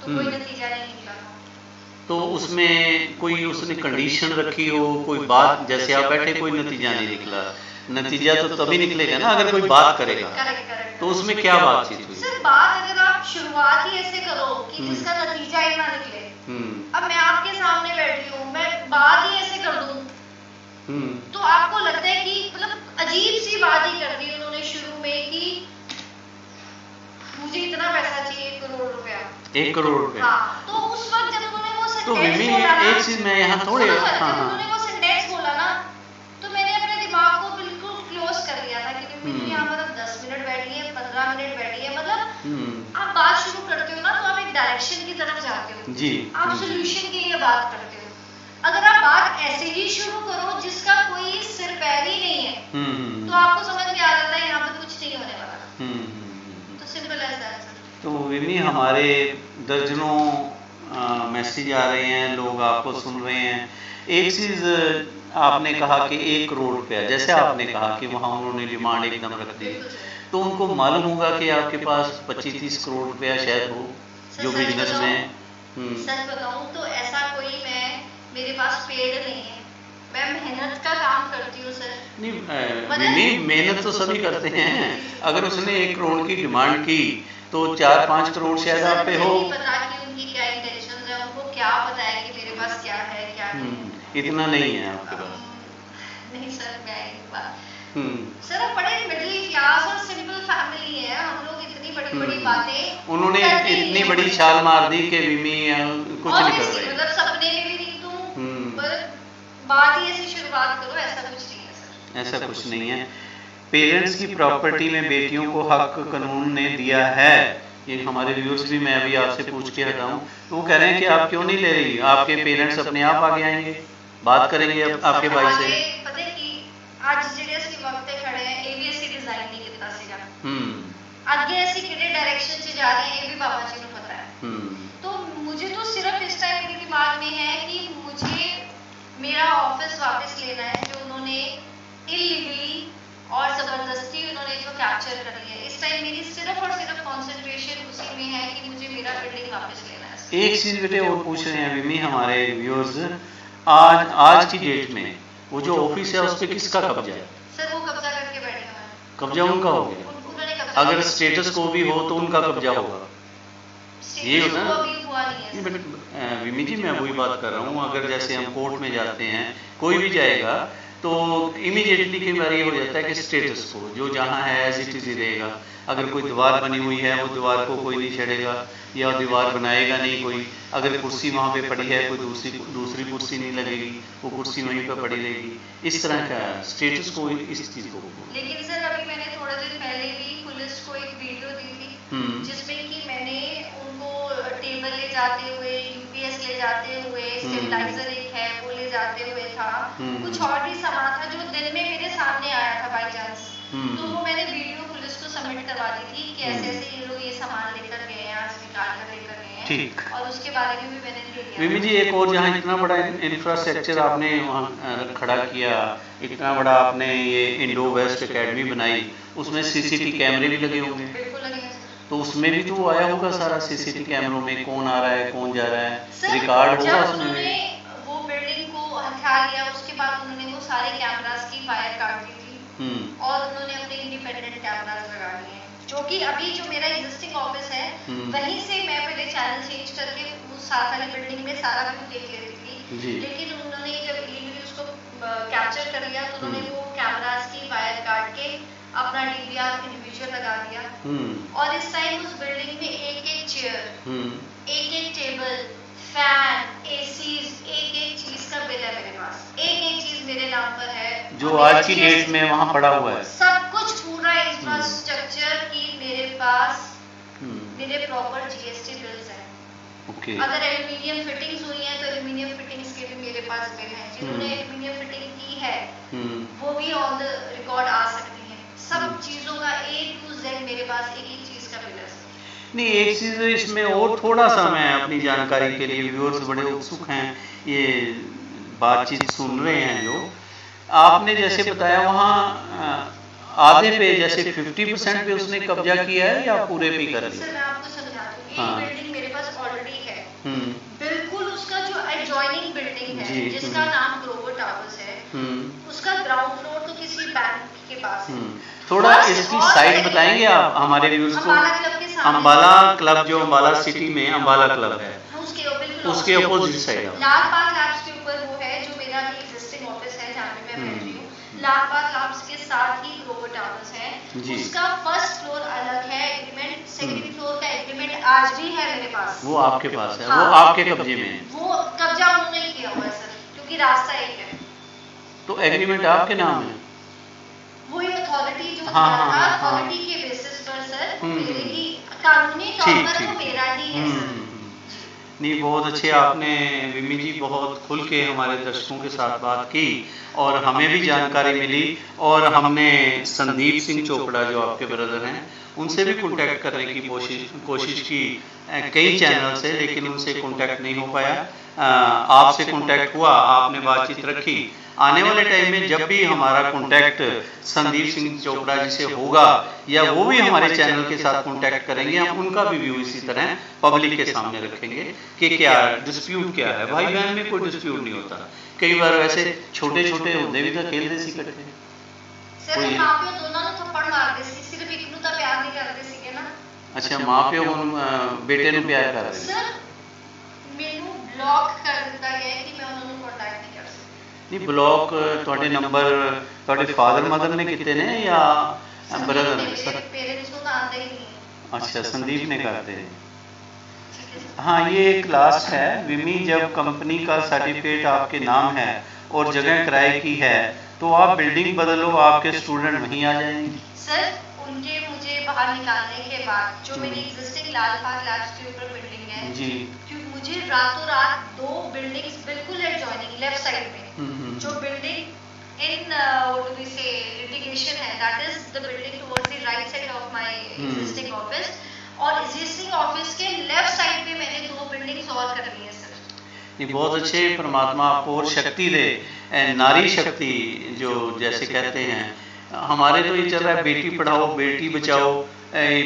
S2: तो कोई नतीजा नहीं निकला था।
S1: तो उसमें कोई उसने कंडीशन रखी हो, कोई बात, जैसे आप बैठे कोई नतीजा नहीं निकला, नतीजा तो तभी निकलेगा ना अगर कोई बात करेगा।
S2: करेक्ट।
S1: तो उसमें क्या बातचीत हुई?
S2: सिर्फ बात अगर आप शुरुआत ही ऐसे करो कि जिसका नतीजा ही ना निकले। अब मैं आपके सामने बैठी हूँ, मैं बात ही ऐसे कर दूँ तो आपको लगता है कि मतलब अजीब सी बात ही कर दी उन्होंने शुरू में कि मुझे इतना पैसा चाहिए 1 करोड़ रुपया।
S1: 1 करोड़ रुपए?
S2: हाँ, तो उस वक्त जब उन्होंने वो
S1: तो
S2: सेंटेंस
S1: मिमी
S2: बोला ना,
S1: एक चीज मैं यहाँ थोड़े
S2: सुनो सर,
S1: हाँ
S2: जब
S1: हाँ
S2: उन्होंने वो सेंटेंस बोला ना तो मैंने अपने दिमाग को बिल्कुल क्लोज कर लिया था कि मिमी यहाँ पर 10 मिनट बैठी है, 15 मिनट बैठी है, मतलब आप बात शुरू करते हो ना तो आप एक डायरेक्शन की तरफ जाते हो
S1: जी,
S2: आप सोल्यूशन के लिए बात करते हो। अगर आप बात ऐसे ही शुरू करो जिसका कोई सिर पैर ही नहीं है तो आपको समझ में आ जाता है यहाँ पर कुछ नहीं होने वाला। तो सिंपल एज दैट सर।
S1: तो मिमी हमारे दर्जनों मैसेज आ रहे हैं, लोग आपको सुन रहे हैं। एक चीज आपने कहा कि 1 करोड़ रुपया, जैसे आपने कहा कि वहाँ उन्होंने डिमांड एकदम रख दी, तो उनको मालूम होगा कि आपके पास 25-30 करोड़ रुपया शायद हो जो बिजनेस में।
S2: सच बताऊं तो ऐसा कोई मेरे पास पेड़ नहीं है, मैं मेहनत का काम करती हूँ सर।
S1: नहीं, मेहनत तो सभी करते हैं। अगर उसने 1 करोड़ की डिमांड की तो 4-5 करोड़ शायद आप पे हो।
S2: नहीं पता कि उनकी क्या इंटेंशंस है, उनको क्या पता है कि मेरे पास क्या है क्या नहीं।
S1: इतना नहीं है आपके पास?
S2: नहीं सर, मैं एक बात सर हम बड़े मिडिल क्लास और सिंपल फैमिली है, हम लोग इतनी बड़ी बड़ी बातें
S1: उन्होंने इतनी बड़ी छाल मार दी कि मिमी कुछ नहीं कर रही।
S2: मतलब सपने में भी नहीं तुम पर बात ही ऐसी शुरुआत करो, ऐसा कुछ नहीं है सर।
S1: ऐसा कुछ नहीं है। पेरेंट्स की प्रॉपर्टी में बेटियों को हक कानून ने दिया है। ये हमारे व्यूअर्स भी, मैं अभी आपसे पूछ के हटा हूँ, तो वो कह रहे हैं कि आप क्यों नहीं ले रही, आपके पेरेंट्स अपने आप आगे आएंगे, बात करेंगे आपके भाई से।
S2: पता है कि आज ਜਿਹੜੇ ਅਸੀਂ ਵਕਤ ਤੇ ਖੜੇ हैं ਇਹ ਵੀ ਅਸੀਂ डिजाइन नहीं ਕੀਤਾ ਸੀਗਾ। ਅੱਗੇ ਅਸੀਂ ਕਿਹੜੇ डायरेक्शन 'ਚ जा रहे हैं ये भी बाबा जी को पता है। तो मुझे तो सिर्फ इस टाइम मेरे दिमाग में है कि मुझे मेरा ऑफिस वापस लेना है जो उन्होंने इलीगली और जबरदस्ती उन्होंने जो कैप्चर कर लिया है। इस टाइम मेरी सिर्फ और सिर्फ कंसंट्रेशन उसी में है कि मुझे मेरा बिल्डिंग वापस लेना है।
S1: एक चीज बेटे और पूछ रहे हैं मिमी हमारे व्यूअर्स, आज की डेट में वो जो ऑफिस है उस पर किसका कब्जा है?
S2: सर वो कब्जा करके बैठे हुए हैं।
S1: कब्जा उनका हो गया?
S2: उन्होंने कब्जा
S1: अगर स्टेटस को भी हो तो उनका कब्जा होगा, ये होता है।
S2: अभी हुआ नहीं है।
S1: विमी जी मैं वही बात कर रहा हूँ, अगर जैसे हम कोर्ट में जाते हैं, कोई भी जाएगा तो इमीडिएटली कई बार ये हो जाता है कि स्टेटस को जो जहाँ है एज इट इज ही रहेगा। अगर कोई दीवार बनी हुई है वो दीवार को कोई नहीं छेड़ेगा या दीवार बनाएगा नहीं कोई। अगर कुर्सी वहाँ पे पड़ी है कोई दूसरी कुर्सी नहीं लगेगी, वो कुर्सी वहीं पे पड़ी रहेगी। इस तरह का स्टेटस को, इस चीज को।
S2: लेकिन सर अभी मैंने थोड़े दिन पहले भी पुलिस को एक वीडियो दी थी जिसमें कि मैंने उनको टेबल ले जाते हुए, यूपीएस ले जाते हुए, स्टेबलाइजर एक है वो ले जाते हुए था, कुछ और भी सामान था जो दिन में मेरे सामने आया था बाई चांस। तो वो मैंने वीडियो पुलिस को सबमिट करवा दी थी कि ऐसे ऐसे ये लोग ये सामान लेकर गए हैं, आज निकाल कर लेकर गए हैं।
S1: ठीक।
S2: और उसके बारे में भी मैंने दे दिया।
S1: विमी जी एक और, जहाँ इतना बड़ा इंफ्रास्ट्रक्चर आपने वहाँ खड़ा किया, इतना बड़ा आपने ये इंडो वेस्ट एकेडमी बनाई, उसमें सीसीटीवी कैमरे भी लगे होंगे?
S2: बिल्कुल लगे हैं।
S1: तो उसमें भी तो आया होगा सारा सीसीटीवी कैमरों में कौन आ रहा है कौन जा रहा है,
S2: सर,
S1: रिकॉर्ड होगा
S2: जब
S1: उसमें भी।
S2: उन्होंने वो बिल्डिंग को हथिया लिया उसके बाद उन्होंने वो सारे कैमरास की वायर काट दी थी और उन्होंने अपने इंडिपेंडेंट कैमरास लगा लिए हैं, जो कि अभी जो मेरा एग्जिस्टिंग ऑफिस है वहीं से मैं पहले चैनल चेंज करके उस साथ वाली बिल्डिंग में सारा व्यू देख लेती थी
S1: जी।
S2: लेकिन उन्होंने जब इलीगली उसको कैप्चर कर लिया तो उन्होंने वो कैमरास की वायर काट के अपना डीवीआर इंडिविजुअल लगा दिया। और इस टाइम उस बिल्डिंग में एक एक चेयर, एक एक टेबल, फैन, एसीज, एक एक चीज का बिल है मेरे पास, एक एक चीज मेरे नाम पर है
S1: जो आज की डेट में वहाँ पड़ा हुआ है।
S2: सब कुछ पूरा इंफ्रास्ट्रक्चर की मेरे पास मेरे प्रॉपर जीएसटी बिल्स हैं।
S1: ओके।
S2: अगर एल्यूमिनियम फिटिंग्स हुई हैं तो एल्यूमिनियम फिटिंग्स के भी मेरे पास बिल हैं। जिन्होंने एल्यूमिनियम फिटिंग की है वो भी ऑन द रिकॉर्ड आ सकती हैं। सब चीजों का A to Z मेरे पास एक एक चीज का बिल है।
S1: नहीं, एक चीज इसमें और थोड़ा सा मैं अपनी जानकारी के लिए, व्यूअर्स बड़े उत्सुक हैं ये बातचीत सुन रहे हैं, जो आपने जैसे बताया वहाँ आधे पे जैसे 50% पे उसने कब्जा किया है या पूरे पे कर लिया?
S2: सर मैं आपको समझाती हूँ। एक बिल्डिंग मेरे पास ऑलरेडी है, बिल्कुल उसका जो एडजॉइनिंग बिल्डिंग है जिसका नाम ग्रोवर टावर्स है, उसका ग्राउंड फ्लोर तो किसी बैंक के पास है।
S1: थोड़ा इसकी साइट बताएंगे आप हमारे व्यूअर्स को? अम्बाला क्लब, जो अम्बाला सिटी में अम्बाला क्लब है उसके अपोजिट साइड
S2: लाल बाग लैब्स के ऊपर वो है जो मेरा भी एग्जिस्टिंग ऑफिस है जहाँ पे मैं बैठ रही हूँ। लाल बाग लैब्स के साथ ही ग्रोवर टावर्स है, उसका फर्स्ट फ्लोर अलग है एग्रीमेंट, सेकंड फ्लोर का एग्रीमेंट आज भी है मेरे पास।
S1: वो आपके पास है? वो आपके कब्जे में है?
S2: वो कब्जा उन्होंने किया हुआ है सर, क्योंकि रास्ता एक है।
S1: तो एग्रीमेंट आपके नाम है?
S2: वही अथॉरिटी जो अथॉरिटी के बेसिस पर सर मेरे ही कानूनी तौर पर वो मेरा ही है सर।
S1: नहीं, बहुत अच्छे आपने विमी जी बहुत खुल के हमारे दर्शकों के साथ बात की और हमें भी जानकारी मिली। और हमने संदीप सिंह चोपड़ा जो आपके ब्रदर हैं उनसे भी कांटेक्ट करने की कोशिश की कई चैनल से, लेकिन उनसे कांटेक्ट नहीं हो पाया। आपसे कांटेक्ट हुआ, आपने बातचीत रखी। आने वाले टाइम में जब भी हमारा कांटेक्ट संदीप सिंह चोपड़ा जी से होगा या वो भी हमारे चैनल के साथ कांटेक्ट करेंगे, हम उनका भी व्यू इसी तरह पब्लिक के सामने रखेंगे कि क्या डिस्प्यूट क्या है। भाई बहन में कोई डिस्प्यूट नहीं होता, कई बार वैसे छोटे छोटे होते भी तो खेलते सी कट्ठे।
S2: सर मां प्यो दोनों ने थप्पड़ मारते सी, सिर्फ एक ਨੂੰ ਤਾਂ ਪਿਆਰ ਨਹੀਂ ਕਰਦੇ ਸੀਗੇ ਨਾ।
S1: अच्छा, मां प्यो ਹੁਣ बेटे ਨੂੰ ਪਿਆਰ ਕਰਦੇ ਨੇ।
S2: ਸਰ ਮੈਨੂੰ ਬਲੌਕ ਕਰ ਦਿੱਤਾ ਗਿਆ ਕਿ ਮੈਂ ਉਹਨਾਂ ਨੂੰ ਕੰਟੈਕਟ ਨਹੀਂ ਕਰ ਸਕਦੀ।
S1: ਨਹੀਂ, ਬਲੌਕ ਤੁਹਾਡੇ ਨੰਬਰ ਤੁਹਾਡੇ ਫਾਦਰ ਮਦਰ ਨੇ ਕੀਤੇ ਨੇ ਜਾਂ ब्रदर ने?
S2: पेरेंट्स को तो आते ही नहीं।
S1: अच्छा, संदीप ने करते हैं। हाँ, ये एक लास्ट है विमी, जब कंपनी का सर्टिफिकेट आपके नाम है और जगह किराए की है तो आप बिल्डिंग बदलो, आपके स्टूडेंट वहीं आ जाएंगे।
S2: सर उनके मुझे बाहर निकालने के बाद जो मेरी एग्जिस्टिंग लाल बाग लैब्स के ऊपर बिल्डिंग है जी, क्योंकि मुझे रातों रात 2 बिल्डिंग्स बिल्कुल एडजॉइनिंग लेफ्ट साइड में जो building in what do we say litigation है, that is the building towards the right side of my existing office, और existing office के left side पे मैंने 2 बिल्डिंग्स और कर ली है सर।
S1: ये बहुत अच्छे, परमात्मा आपको और शक्ति दे, नारी शक्ति जो जैसे कहते हैं। हमारे तो ये चल रहा है बेटी पढ़ाओ बेटी बचाओ।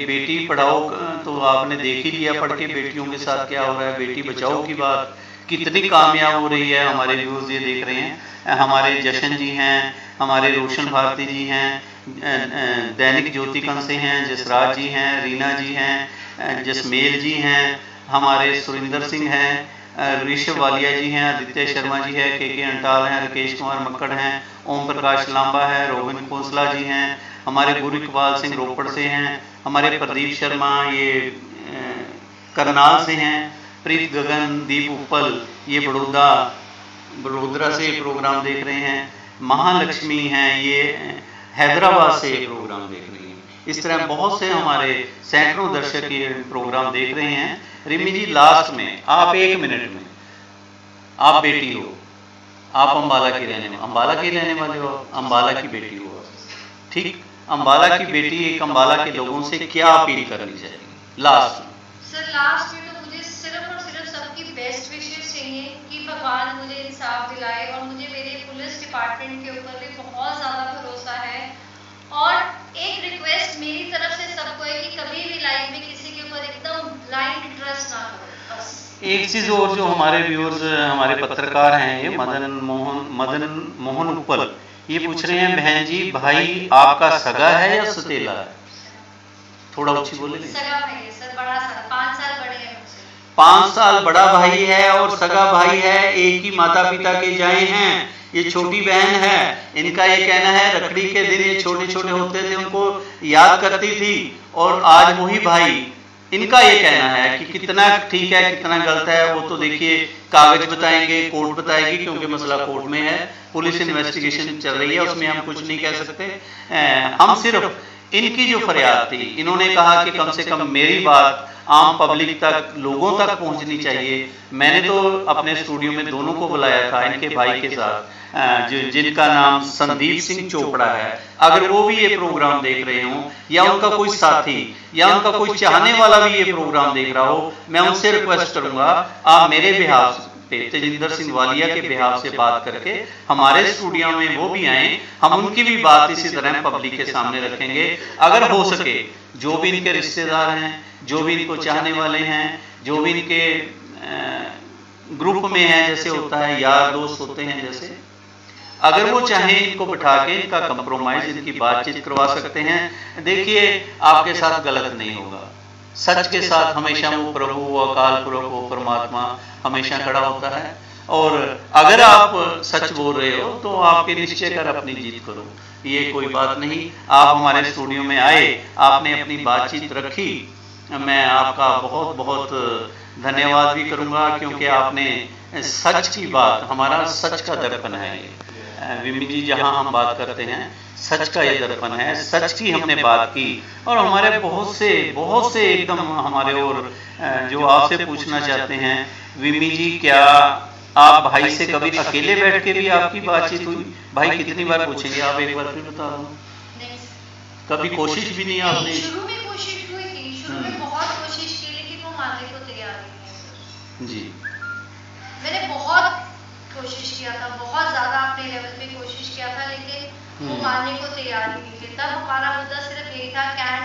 S1: बेटी पढ़ाओ तो आपने देख ही लिया पढ़ के बेटियों के साथ क्या हो रहा है। बेटी बचाओ की बात कितनी कामयाब हो रही है, हमारे व्यूअर्स ये देख रहे हैं। हमारे जशन जी हैं, हमारे रोशन भारती जी हैं, दैनिक ज्योतिकन से हैं, जसराज जी हैं, रीना जी हैं, जसमेल जी हैं, हमारे सुरिंदर सिंह हैं, ऋषभ वालिया जी हैं, आदित्य शर्मा जी हैं, के अंटाल हैं, राकेश कुमार मक्कड़ हैं, ओम प्रकाश लांबा है, रोबिन खोसला जी हैं, हमारे गुरु इकबाल सिंह रोपड़ से हैं, हमारे प्रदीप शर्मा ये करनाल से हैं, प्रीत गगन दीप उपल ये बड़ोदरा से प्रोग्राम देख रहे हैं, महालक्ष्मी हैं ये हैदराबाद से प्रोग्राम देख रही हैं। इस तरह बहुत से हमारे सैकड़ों दर्शक ये प्रोग्राम देख रहे हैं। रिमी जी, लास्ट में आप 1 मिनट में, आप बेटी हो, आप अम्बाला के रहने वाले हो, अम्बाला की बेटी हो, ठीक, अम्बाला की बेटी एक अम्बाला के लोगों से क्या अपील करनी चाहिए लास्ट में?
S2: सर लास्ट में तो मुझे सिर्फ और सिर्फ सबकी बेस्ट विशेस चाहिए कि भगवान मुझे इंसाफ दिलाए, और मुझे मेरे पुलिस डिपार्टमेंट के ऊपर भी बहुत ज़्यादा भरोसा है। और एक रिक्वेस्ट मेरी तरफ से सबको है कि कभी भी लाइफ में किसी के ऊपर एकदम ब्लाइंड ट्रस्ट ना करो बस। एक
S1: चीज और, जो हमारे व्यूअर्स हमारे पत्रकार हैं ये मदन मोहन उपल ये पूछ रहे हैं, बहन जी भाई आपका सगा है या सतेला है? थोड़ा ऊंची बोले।
S2: सगा है सर, बड़ा सगा, 5 साल बड़े हैं मुझसे।
S1: 5 साल बड़ा भाई है और सगा भाई है, एक ही माता पिता के जाए हैं, ये छोटी बहन है। इनका ये कहना है रखड़ी के दिन ये छोटे छोटे होते थे उनको याद करती थी और आज वही भाई। इनका ये कहना है कि कितना ठीक है कितना गलत है वो तो देखिए कागज बताएंगे, कोर्ट बताएगी, क्योंकि मसला कोर्ट में है, पुलिस इन्वेस्टिगेशन चल रही है, उसमें हम कुछ नहीं कह सकते। हम सिर्फ इनकी जो फरियाद थी, इन्होंने कहा कि कम से कम मेरी बात आम पब्लिक तक, लोगों तक पहुंचनी चाहिए। मैंने तो अपने स्टूडियो में दोनों को बुलाया था, इनके भाई के साथ, जिनका नाम संदीप सिंह चोपड़ा है। अगर वो भी ये प्रोग्राम देख रहे हों या उनका कोई साथी या उनका कोई चाहने वाला भी ये प्रोग्राम देख रहा हो, मैं उनसे रिक्वेस्ट करूंगा आप मेरे बिहाफ पे, तेजिंदर सिंह वालिया के बिहाफ से बात करके हमारे स्टूडियो में वो भी आए, हम उनकी भी बात इसी तरह पब्लिक के सामने रखेंगे। अगर हो सके जो भी इनके रिश्तेदार हैं, जो भी इनको चाहने वाले हैं, जो भी इनके ग्रुप में हैं, जैसे होता है यार दोस्त होते हैं जैसे, अगर वो चाहें इनको बिठा के इनका कंप्रोमाइज, इनकी बातचीत करवा सकते हैं। देखिए आपके साथ गलत नहीं होगा, सच के साथ हमेशा वो प्रभु, वो अकाल पुरख, वो परमात्मा हमेशा खड़ा होता है। और अगर आप सच बोल रहे हो तो आपके निश्चय कर अपनी जीत करो, ये कोई बात नहीं। आप हमारे स्टूडियो में आए, आपने अपनी बातचीत रखी, मैं आपका बहुत बहुत धन्यवाद भी करूंगा, क्योंकि आपने सच की बात, हमारा सच का दर्पण है ये विमी जी, जहां हम बात करते हैं सच का ये दर्पण है, सच की हमने बात की। और हमारे बहुत से एकदम हमारे और जो आपसे पूछना चाहते हैं, विमी जी क्या आप भाई से कभी अकेले बैठ के भी आपकी बातचीत हुई? भाई कितनी बार पूछेंगे आप, एक बार फिर बता दो। कभी कोशिश भी नहीं आपने?
S2: शुरू में कोशिश हुई थी, शुरू में बहुत कोशिश की, लेकिन वो मानने को तैयार नहीं है जी। मैंने बहुत कोशिश किया था, बहुत ज्यादा अपने लेवल पे कोशिश किया था, लेकिन वो मानने को तैयार ही नहीं थे। तब हमारा मुद्दा सिर्फ यही था कैंट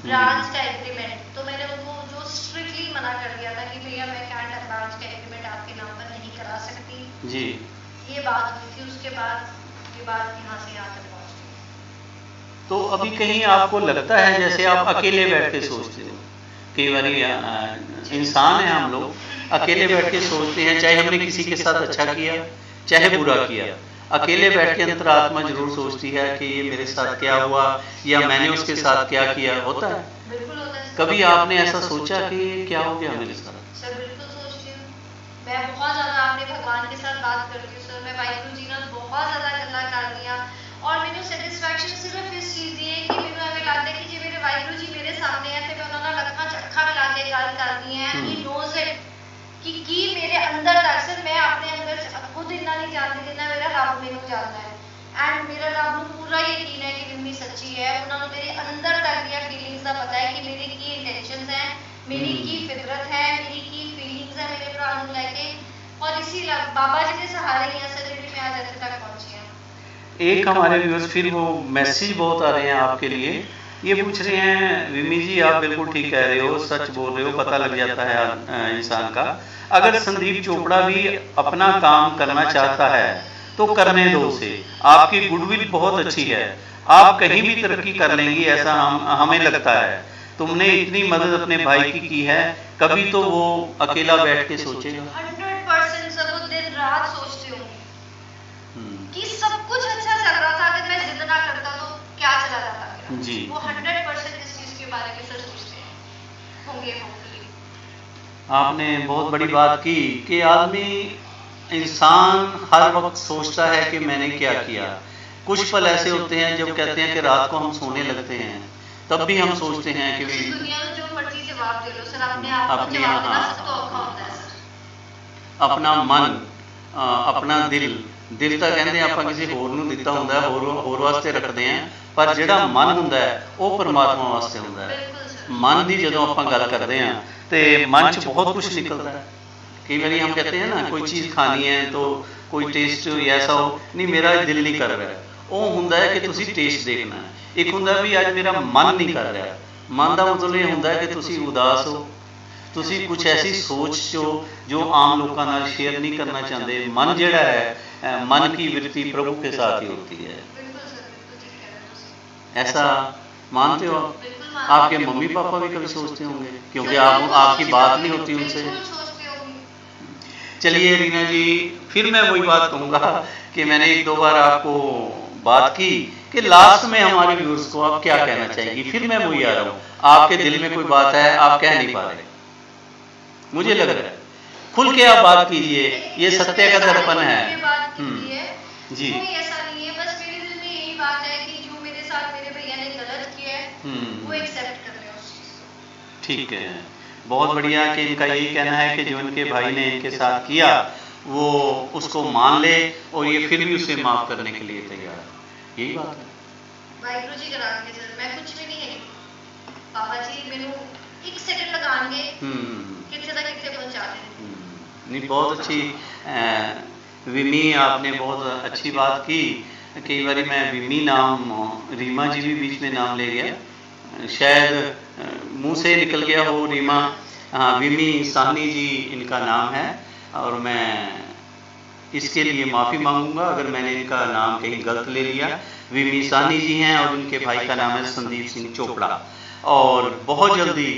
S2: ब्रांच का एग्रीमेंट, तो मैंने उनको जो स्ट्रिक्टली मना कर दिया था कि भैया मैं कैंट ब्रांच का एग्रीमेंट आपके नाम पर नहीं करा सकती जी। ये बात हुई थी, उसके बाद ये बात यहाँ से यहाँ तक पहुँच गई।
S1: तो अभी कहीं आपको लगता है जैसे आप अकेले बैठ के सोचते हो? कई बार इंसान है हम लोग, अकेले बैठ के सोचते हैं, चाहे हमने किसी के साथ अच्छा किया चाहे बुरा किया, अकेले बैठ के अंतरात्मा जरूर सोचती है कि ये मेरे साथ क्या हुआ या मैंने उसके साथ क्या किया। होता है?
S2: बिल्कुल होता है।
S1: कभी आपने ऐसा सोचा कि क्या हो गया मेरे साथ?
S2: सर बिल्कुल सोचती हूँ, मैं बहुत ज्यादा अपने भगवान के साथ बात करती हूँ सर। मैं वाहिगुरु जी ने बहुत ज्यादा गल्ला कर दिया और मैंने सेटिस्फैक्शन सिर्फ इस चीज दी है कि मैंने हमें लगता है कि जो मेरे वाहिगुरु जी मेरे सामने है, तो मैं उन्होंने लखा चक्खा मिला के गल कर दी है। ही नोज इट कि मेरे अंदर तक, सिर्फ मैं अपने अंदर खुद इतना नहीं जानती जितना मेरा रब मैनू जानता है। एंड मेरा रब को पूरा यकीन है कि विमी सच्ची है। उन्होंने मेरे अंदर तक दिया फीलिंग्स का पता है कि मेरी की इंटेंशंस हैं, मेरी की फितरत है, मेरी की फीलिंग्स है मेरे भरा नूं लेके, और इसी बाबा जी के सहारे ही सर जी मैं आज इत्थे तक पहुंची हूं।
S1: एक हमारे व्यूअर्स फिर वो मैसेज बहुत आ रहे हैं आपके लिए, ये पूछ रहे हैं विमी जी आप बिल्कुल ठीक कह रहे हो, सच बोल रहे हो, पता लग जाता है इंसान का। अगर संदीप चोपड़ा भी अपना काम करना चाहता है तो करने दो उसे, आपकी गुडविल बहुत अच्छी है, आप कहीं भी तरक्की कर लेंगी ऐसा हमें लगता है। तुमने इतनी मदद अपने भाई की है, कभी तो वो अकेला बैठ के सोचेगा।
S2: 100% सब वो दिन रात सोचते होंगे कि सब कुछ अच्छा चल रहा था, अगर मैं जिद ना करता तो क्या चला जाता जी। वो 100% इस चीज के बारे में सर सोचते होंगे।
S1: आपने बहुत बड़ी बात की कि आदमी इंसान हर वक्त सोचता है कि मैंने क्या किया। कुछ पल ऐसे होते हैं जब कहते हैं कि रात को हम सोने लगते हैं, तब भी हम सोचते हैं कि
S2: दुनिया में जो मर्जी जवाब दे लो सर, अपने आप को जवाब देना सब तो औखा होता है सर।
S1: अपना मन, अपना दिल ਤਾਂ ਕਹਿੰਦੇ ਆਪਾਂ ਕਿਸੇ ਹੋਰ ਨੂੰ ਦਿੱਤਾ ਹੁੰਦਾ ਹੈ, ਹੋਰ ਵਾਸਤੇ ਰੱਖਦੇ ਆਂ, ਪਰ ਜਿਹੜਾ ਮਨ ਹੁੰਦਾ ਹੈ ਉਹ ਪਰਮਾਤਮਾ ਵਾਸਤੇ ਹੁੰਦਾ ਹੈ। ਮਨ ਦੀ ਜਦੋਂ ਆਪਾਂ ਗੱਲ ਕਰਦੇ ਆਂ ਤੇ मन च बहुत कुछ निकलता है। कई बार हम कहते हैं ना कोई चीज़ खानी है तो कोई टेस्ट ऐसा हो, नहीं मेरा दिल नहीं कर रहा, वो होंदा है कि तुसी टेस्ट देखना है। एक होंदा भी अज मेरा मन नहीं कर रहा, मन का मतलब ये होंदा है कि तुसी उदास हो, तुसी कुछ ऐसी सोच जो आम लोगों नाल शेयर नहीं करना चाहते। मन जिहड़ा है, मन की वृत्ति प्रभु के साथ ही होती है। ऐसा मानते हो आप?
S2: बिल्कुल मानते
S1: आपके मम्मी पापा भी कभी सोचते होंगे, क्योंकि आप आपकी बात नहीं होती उनसे।
S2: बिल्कुल सोचते होंगे।
S1: चलिए रीना जी, फिर मैं वही बात कहूँगा कि मैंने एक दो बार आपको बात की कि लास्ट में हमारे व्यूअर्स को आप क्या कहना चाहेंगी। फिर मैं वही आ रहा हूँ, आपके दिल में कोई बात है आप कह नहीं पा रहे, मुझे लग रहा है, खुल के आप बात कीजिए, ये सत्य का दर्पण है। जी,
S2: कोई ऐसा नहीं है, बस मेरे दिल में यही बात है कि जो मेरे साथ मेरे भैया ने गलत किया है वो एक्सेप्ट कर रहे हैं उस चीज को।
S1: ठीक है, बहुत बढ़िया कि इनका यही कहना है कि जो इनके भाई ने इनके साथ किया वो उसको मान ले और ये फिर भी उसे माफ करने के लिए तैयार है, यही बात है।
S2: वाहिगुरु जी कराएंगे सर, मैं कुछ भी नहीं है, बाबा जी मेनू एक सेकंड लगाएंगे कितने तक कितने पहुंचा दें।
S1: नहीं, बहुत अच्छी विमी, आपने बहुत अच्छी बात की। कई बार मैं विमी नाम, रीमा जी भी बीच में नाम ले गया, शायद मुंह से निकल गया हो रीमा। हाँ, विमी साहनी जी इनका नाम है और मैं इसके लिए माफ़ी मांगूंगा अगर मैंने इनका नाम कहीं गलत ले लिया। विमी साहनी जी हैं और इनके भाई का नाम है संदीप सिंह चोपड़ा। और बहुत जल्दी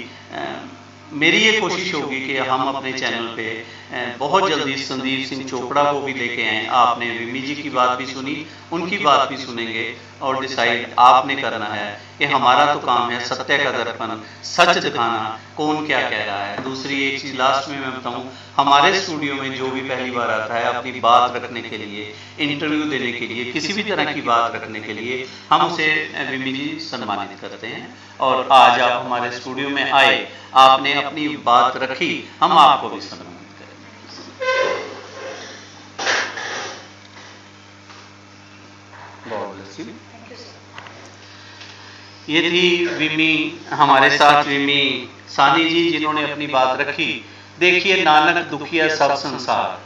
S1: मेरी ये कोशिश होगी कि हम अपने चैनल पे बहुत जल्दी संदीप सिंह चोपड़ा को भी लेके आएँ। आपने विमी जी की बात भी सुनी, उनकी बात भी सुनेंगे और डिसाइड आपने करना है कि हमारा तो काम है सत्य का दर्पण, सच दिखाना, कौन क्या कह रहा है। दूसरी एक चीज़ लास्ट में मैं बताऊं, हमारे स्टूडियो में जो भी पहली बार आता है अपनी बात रखने के लिए, इंटरव्यू देने के लिए, किसी भी तरह की बात रखने के लिए हम उसे विमी जी सम्मानित करते हैं। और आज आप हमारे स्टूडियो में आए, आपने अपनी बात रखी, हम आपको भी सम्मानित करें। बहुत ब्लेस यू। ये थी विमी, हमारे साथ विमी साहनी जी जिन्होंने अपनी बात रखी। देखिए, नानक दुखिया सब संसार,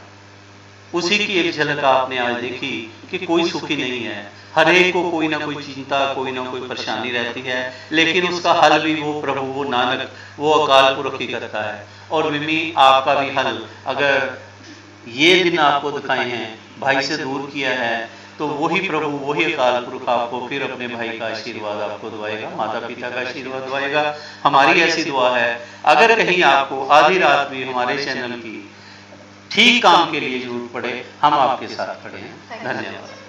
S1: उसी की एक झलक आपने आज देखी कि कोई सुखी नहीं है, हर एक को कोई ना कोई चिंता, कोई ना कोई परेशानी रहती है, लेकिन उसका हल भी वो प्रभु, वो नानक, वो अकाल पुरख ही करता है। और विमी, आपका भी हल अगर ये दिन आपको दिखाए हैं, भाई से दूर किया है, तो वही प्रभु, वही अकाल पुरख आपको फिर अपने भाई का आशीर्वाद आपको दवाएगा, माता पिता का आशीर्वाद दवाएगा। हमारी ऐसी दुआ है, अगर कहीं आपको आधी रात भी हमारे चैनल की ठीक काम के लिए जरूरत पड़े, हम आपके साथ खड़े हैं। धन्यवाद।